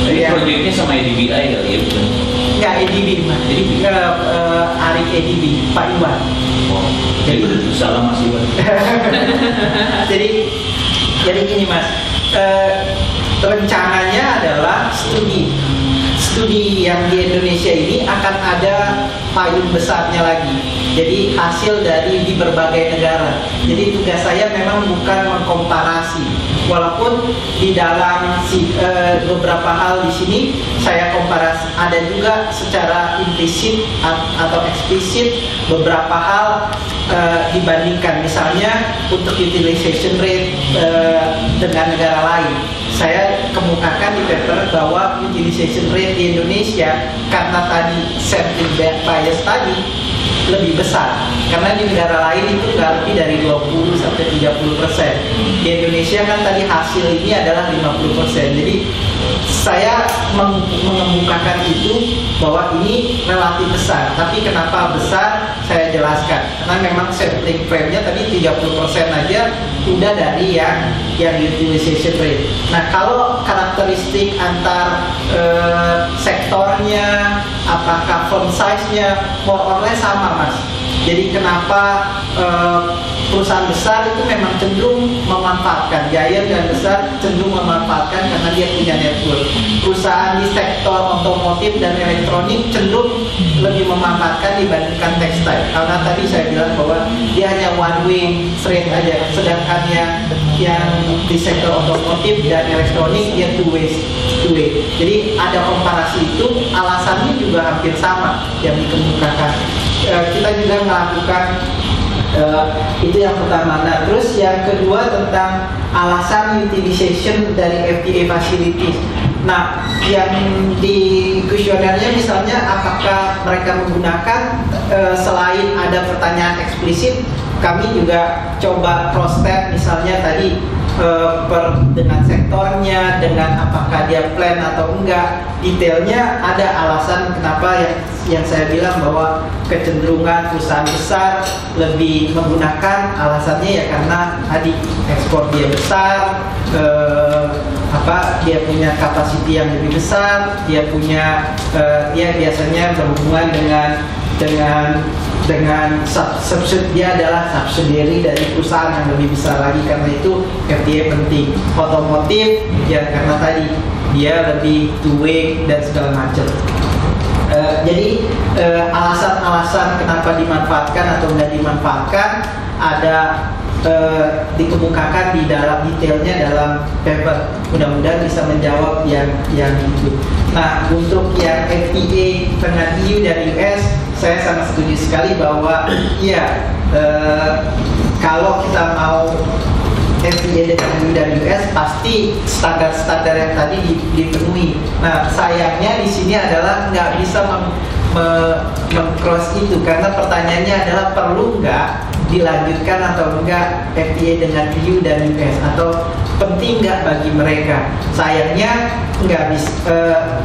Jadi proyeknya sama ADBI kali ya, bukan? Enggak, ADB Mas. Arik ADB, Pak Iwan. Oh, jadi salah Mas Iwan. jadi gini Mas, rencananya adalah studi yang di Indonesia ini akan ada payung besarnya lagi. Jadi hasil dari di berbagai negara. Jadi tugas saya memang bukan mengkomparasi. Walaupun di dalam beberapa hal di sini saya komparasi, ada juga secara implisit atau eksplisit beberapa hal dibandingkan. Misalnya untuk utilization rate dengan negara lain. Saya kemukakan di paper bahwa utilization rate di Indonesia karena tadi sampling bias tadi lebih besar, karena di negara lain itu nggak lebih dari 20 sampai 30%. Di Indonesia kan tadi hasil ini adalah 50%. Jadi saya mengemukakan itu bahwa ini relatif besar. Tapi kenapa besar? Saya jelaskan. Karena memang sampling frame-nya tadi 30% aja udah dari yang utilization rate. Nah, kalau karakteristik antar sektornya, apakah font size-nya more or less sama Mas. Jadi kenapa perusahaan besar itu memang cenderung memanfaatkan, giant dan besar cenderung memanfaatkan karena dia punya network. Perusahaan di sektor otomotif dan elektronik cenderung lebih memanfaatkan dibandingkan tekstil, karena tadi saya bilang bahwa dia hanya one way street aja, sedangkan yang di sektor otomotif dan elektronik dia two way. Jadi ada komparasi itu, alasannya juga hampir sama yang dikemukakan. Kita juga melakukan itu yang pertama. Nah, terus yang kedua tentang alasan utilization dari FTA facilities. Nah, yang di kuesionernya misalnya apakah mereka menggunakan, selain ada pertanyaan eksplisit, kami juga coba cross check misalnya tadi dengan sektornya, dengan apakah dia plan atau enggak, detailnya ada alasan kenapa yang saya bilang bahwa kecenderungan perusahaan besar lebih menggunakan, alasannya ya karena tadi ekspor dia besar, dia punya kapasiti yang lebih besar, dia punya dia biasanya berhubungan dengan dia adalah subsidiary dari perusahaan yang lebih besar lagi, karena itu FTA penting. Otomotif ya karena tadi dia lebih two way dan segala macam. Jadi alasan-alasan kenapa dimanfaatkan atau tidak dimanfaatkan ada dikemukakan di dalam detailnya dalam paper. Mudah-mudahan bisa menjawab yang itu. Nah, untuk yang FTA dengan EU dan US, saya sangat setuju sekali bahwa ya kalau kita mau FTA dengan EU dan US pasti standar-standar yang tadi dipenuhi. Nah, sayangnya di sini adalah nggak bisa meng-cross itu, karena pertanyaannya adalah perlu nggak dilanjutkan atau enggak FTA dengan EU dan US, atau penting nggak bagi mereka. Sayangnya nggak bisa.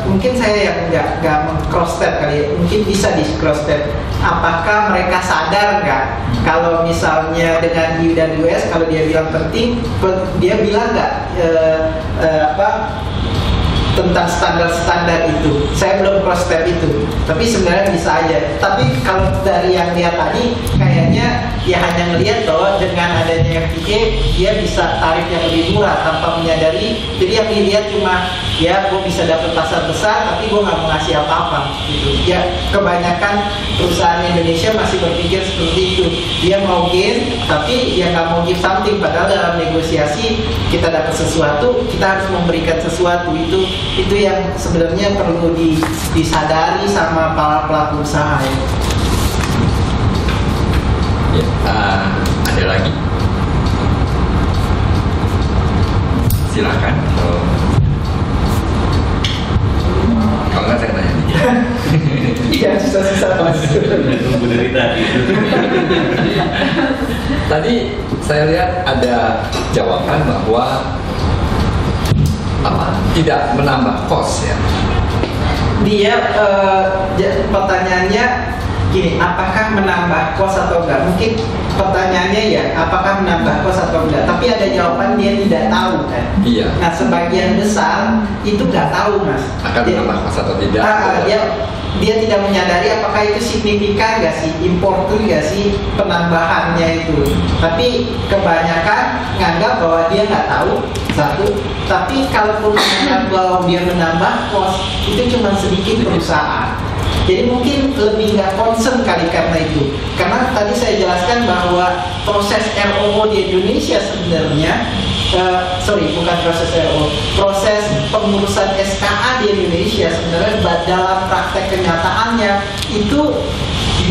Mungkin saya yang nggak cross step kali ya. Mungkin bisa di cross step. Apakah mereka sadar nggak kalau misalnya dengan EU dan US, kalau dia bilang penting, dia bilang nggak tentang standar-standar itu. Saya belum cross step itu, tapi sebenarnya bisa aja. Tapi kalau dari yang dia tadi, kayaknya dia hanya melihat bahwa dengan adanya FTA dia bisa tarif yang lebih murah tanpa menyadari. Jadi yang dilihat cuma ya gue bisa dapat pasar besar, tapi gue nggak mau ngasih apa-apa gitu. Ya kebanyakan perusahaan Indonesia masih berpikir seperti itu. Dia mau gain, tapi dia nggak mau give something. Padahal dalam negosiasi kita dapat sesuatu, kita harus memberikan sesuatu. Itu yang sebenarnya perlu disadari sama para pelaku usaha ya. Ada lagi? Silakan. Kalau nggak saya tanya. Iya, susah-susah mas. Tunggu dari tadi. Tadi saya lihat ada jawaban bahwa tidak menambah cost ya. Dia pertanyaannya gini, apakah menambah cost atau enggak? Mungkin pertanyaannya ya, apakah menambah cost atau enggak? Tapi ada jawaban dia tidak tahu kan? Iya. Nah, sebagian besar itu nggak tahu mas. Akan menambah cost atau tidak? Dia tidak menyadari apakah itu signifikan nggak sih, important nggak sih penambahannya itu. Tapi kebanyakan nganggap bahwa dia nggak tahu satu. Tapi kalaupun menganggap bahwa dia menambah cost, itu cuma sedikit perusahaan. Jadi mungkin lebih nggak concern kali karena itu. Karena tadi saya jelaskan bahwa proses ROO di Indonesia sebenarnya, bukan proses ROO, proses pengurusan SKA di Indonesia sebenarnya dalam praktek kenyataannya itu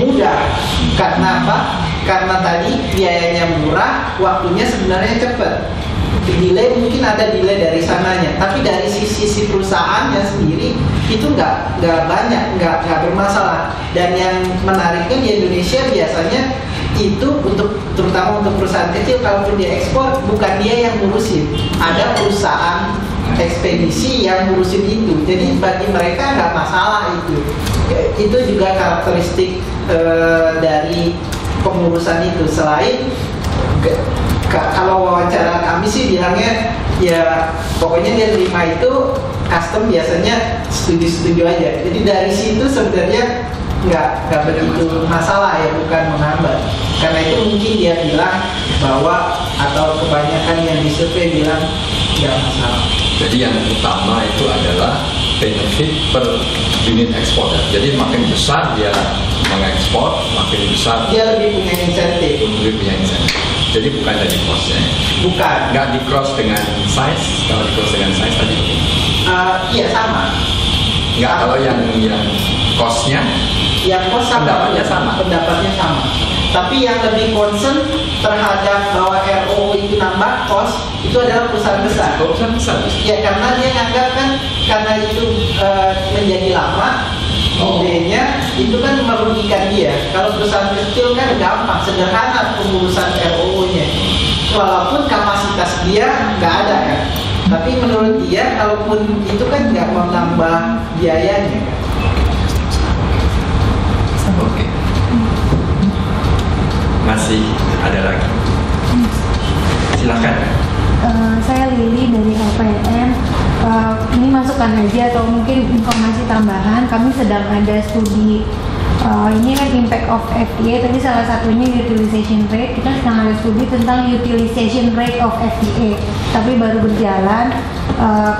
mudah. Karena apa? Karena tadi biayanya murah, waktunya sebenarnya cepat. Delay mungkin ada delay dari sananya, tapi dari sisi perusahaannya sendiri itu nggak banyak, nggak bermasalah. Dan yang menariknya di Indonesia biasanya itu terutama untuk perusahaan kecil, kalaupun dia ekspor bukan dia yang ngurusin, ada perusahaan ekspedisi yang ngurusin itu. Jadi bagi mereka nggak masalah itu. Itu juga karakteristik dari pengurusan itu. Selain kalau wawancara kami sih bilangnya ya pokoknya dia terima itu, custom biasanya setuju aja. Jadi dari situ sebenarnya nggak begitu masalah ya, bukan menghambat. Karena itu mungkin dia bilang bahwa, atau kebanyakan yang disurvei bilang nggak masalah. Jadi yang utama itu adalah benefit per unit ekspor. Jadi makin besar dia mengekspor, makin besar Dia lebih punya insentif. lebih punya insentif. Jadi bukan dari cost-nya. Bukan. Nggak di cross dengan size. Kalau di cross dengan size tadi. Iya sama. Nggak, kalau yang cost-nya Yang kos sama. Pendapatnya sama. Pendapatnya sama. Tapi yang lebih concern terhadap bahwa ROO itu nambah kos itu adalah perusahaan besar. perusahaan besar. Ya karena dia nganggap kan karena itu menjadi lama, idenya itu kan merugikan dia. Kalau perusahaan kecil kan gampang, sederhana pengurusan ROO-nya. Walaupun kapasitas dia nggak ada kan. Tapi menurut dia kalaupun itu kan nggak menambah biayanya kan. Oke. Masih ada lagi. Silakan. Saya Lili dari LPM. Ini masukan aja atau mungkin informasi tambahan. Kami sedang ada studi. Ini kan impact of FDA. Tadi salah satunya utilization rate. Kita sedang ada studi tentang utilization rate of FDA. Tapi baru berjalan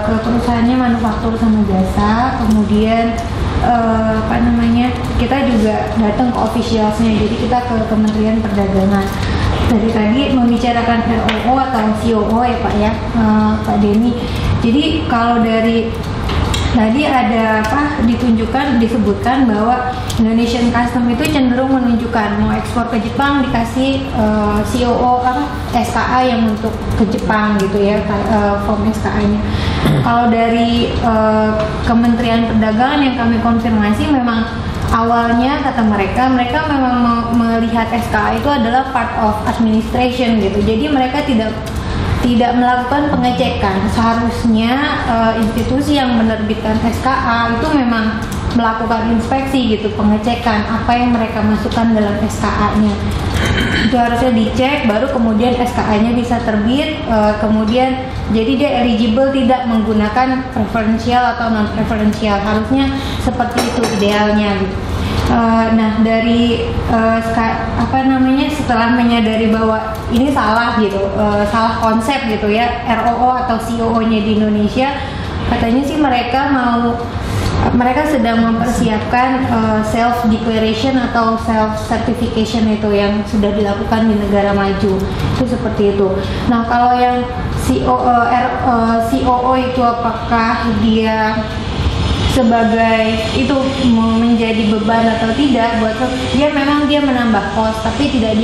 ke perusahaannya manufaktur sama jasa. Kemudian kita juga datang ke officialsnya. Jadi kita ke Kementerian Perdagangan. Dari tadi membicarakan ROO atau COO ya Pak ya, Pak Denny. Jadi kalau dari tadi ada disebutkan bahwa Indonesian Custom itu cenderung menunjukkan mau ekspor ke Jepang dikasih COO SKA yang untuk ke Jepang gitu ya, form SKA-nya. Kalau dari Kementerian Perdagangan yang kami konfirmasi memang awalnya kata mereka memang melihat SKA itu adalah part of administration gitu. Jadi mereka tidak melakukan pengecekan. Seharusnya institusi yang menerbitkan SKA itu memang melakukan inspeksi gitu, pengecekan apa yang mereka masukkan dalam SKA-nya. Itu harusnya dicek, baru kemudian SKA-nya bisa terbit, kemudian jadi dia eligible tidak menggunakan preferential atau non preferential. Harusnya seperti itu idealnya gitu. Nah dari setelah menyadari bahwa ini salah gitu, salah konsep gitu ya, ROO atau COO-nya di Indonesia, katanya sih mereka sedang mempersiapkan self declaration atau self certification itu yang sudah dilakukan di negara maju, itu seperti itu. Nah kalau yang COO itu apakah dia sebagai itu menjadi beban atau tidak buat memang dia menambah kos, tapi tidak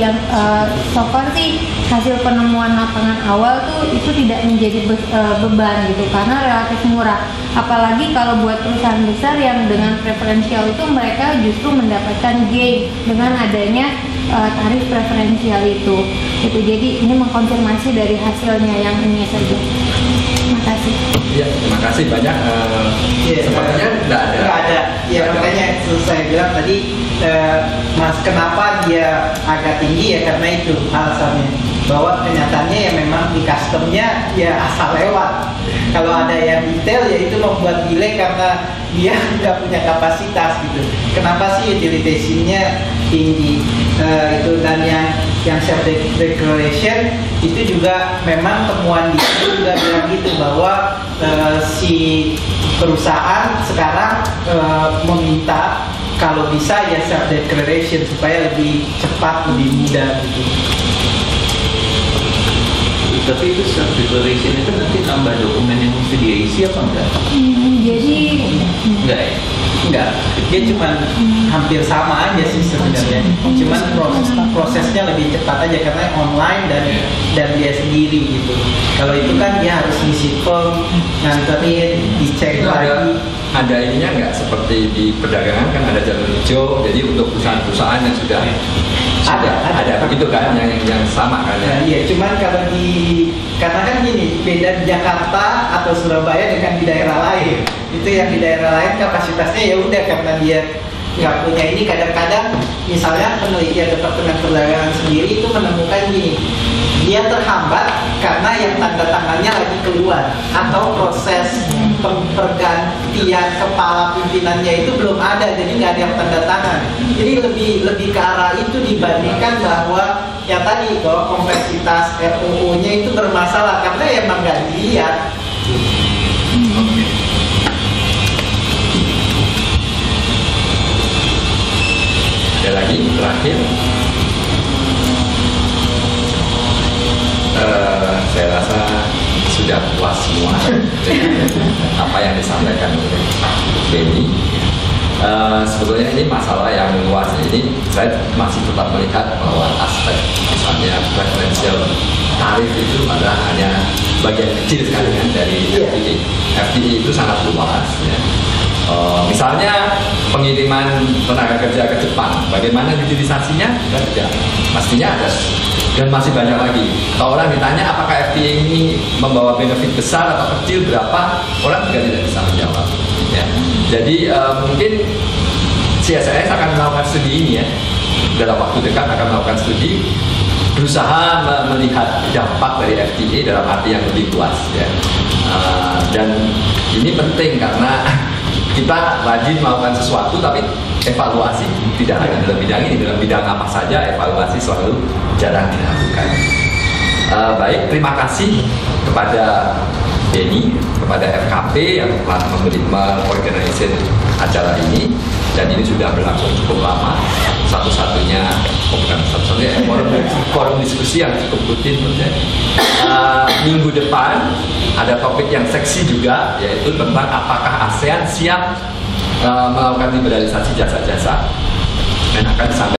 so far sih hasil penemuan lapangan awal tuh itu tidak menjadi beban gitu karena relatif murah, apalagi kalau buat perusahaan besar yang dengan preferensial itu mereka justru mendapatkan gain dengan adanya tarif preferensial itu. Jadi ini mengkonfirmasi dari hasilnya yang ini saja. Terima kasih. Ya, terima kasih banyak. Sepertinya tidak ada. Ya makanya saya bilang tadi, Mas, kenapa dia agak tinggi ya karena itu alasannya, bahwa kenyataannya ya memang di customnya ya asal lewat. Kalau ada yang detail ya itu membuat delay karena dia nggak punya kapasitas gitu. Kenapa sih utilization-nya tinggi itu, dan yang self declaration itu juga memang temuan di situ juga bilang gitu bahwa si perusahaan sekarang meminta kalau bisa ya self declaration supaya lebih cepat, lebih mudah gitu. Tapi itu self declaration itu nanti tambah dokumen yang mesti dia isi apa enggak? Jadi Enggak ya? Enggak, dia cuma hampir sama aja sih sebenarnya. Cuman prosesnya lebih cepat aja karena online dan dia sendiri gitu. Kalau itu kan dia harus ngisi form, nganterin, dicek lagi. Ada ininya nggak seperti di perdagangan kan ada jalur hijau, jadi untuk perusahaan-perusahaan yang sudah ada begitu kan yang sama kan ya? Iya, cuman kalau karena kan gini, beda di Jakarta atau Surabaya dengan di daerah lain. Itu yang di daerah lain kapasitasnya ya udah karena dia nggak punya ini, kadang-kadang misalnya penelitian Departemen Perdagangan sendiri itu menemukan gini, dia terhambat karena yang tanda tangannya lagi keluar atau proses pergantian kepala pimpinannya itu belum ada, jadi nggak ada yang tanda tangan. Jadi lebih ke arah itu dibandingkan bahwa yang tadi bahwa kompleksitas ROO-nya itu bermasalah karena emang nggak dilihat. Ada lagi terakhir. Saya rasa sudah puas semua dengan apa yang disampaikan oleh Benny. Sebetulnya ini masalah yang luas. Ini saya masih tetap melihat bahwa aspek misalnya preferensial tarif itu adalah hanya bagian kecil sekali kan dari FTA. FTA itu sangat luas. Ya. Misalnya pengiriman tenaga kerja ke Jepang, bagaimana utilisasinya? Kita tidak, pastinya ada, dan masih banyak lagi. Kalau orang ditanya apakah FTA ini membawa benefit besar atau kecil berapa, orang juga tidak bisa menjawab. Ya. Jadi mungkin CSIS akan melakukan studi ini ya, dalam waktu dekat akan melakukan studi, berusaha melihat dampak dari FTA dalam arti yang lebih luas ya. Dan ini penting karena kita rajin melakukan sesuatu, tapi evaluasi tidak hanya dalam bidang ini, dalam bidang apa saja evaluasi selalu jarang dilakukan. Baik, terima kasih kepada Benny, kepada FKP yang telah mengorganisir acara ini, dan ini sudah berlangsung cukup lama. Satu-satunya, bukan satu-satunya, forum diskusi yang cukup rutin terjadi. Minggu depan ada topik yang seksi juga, yaitu tentang apakah ASEAN siap melakukan liberalisasi jasa-jasa, dan akan disampaikan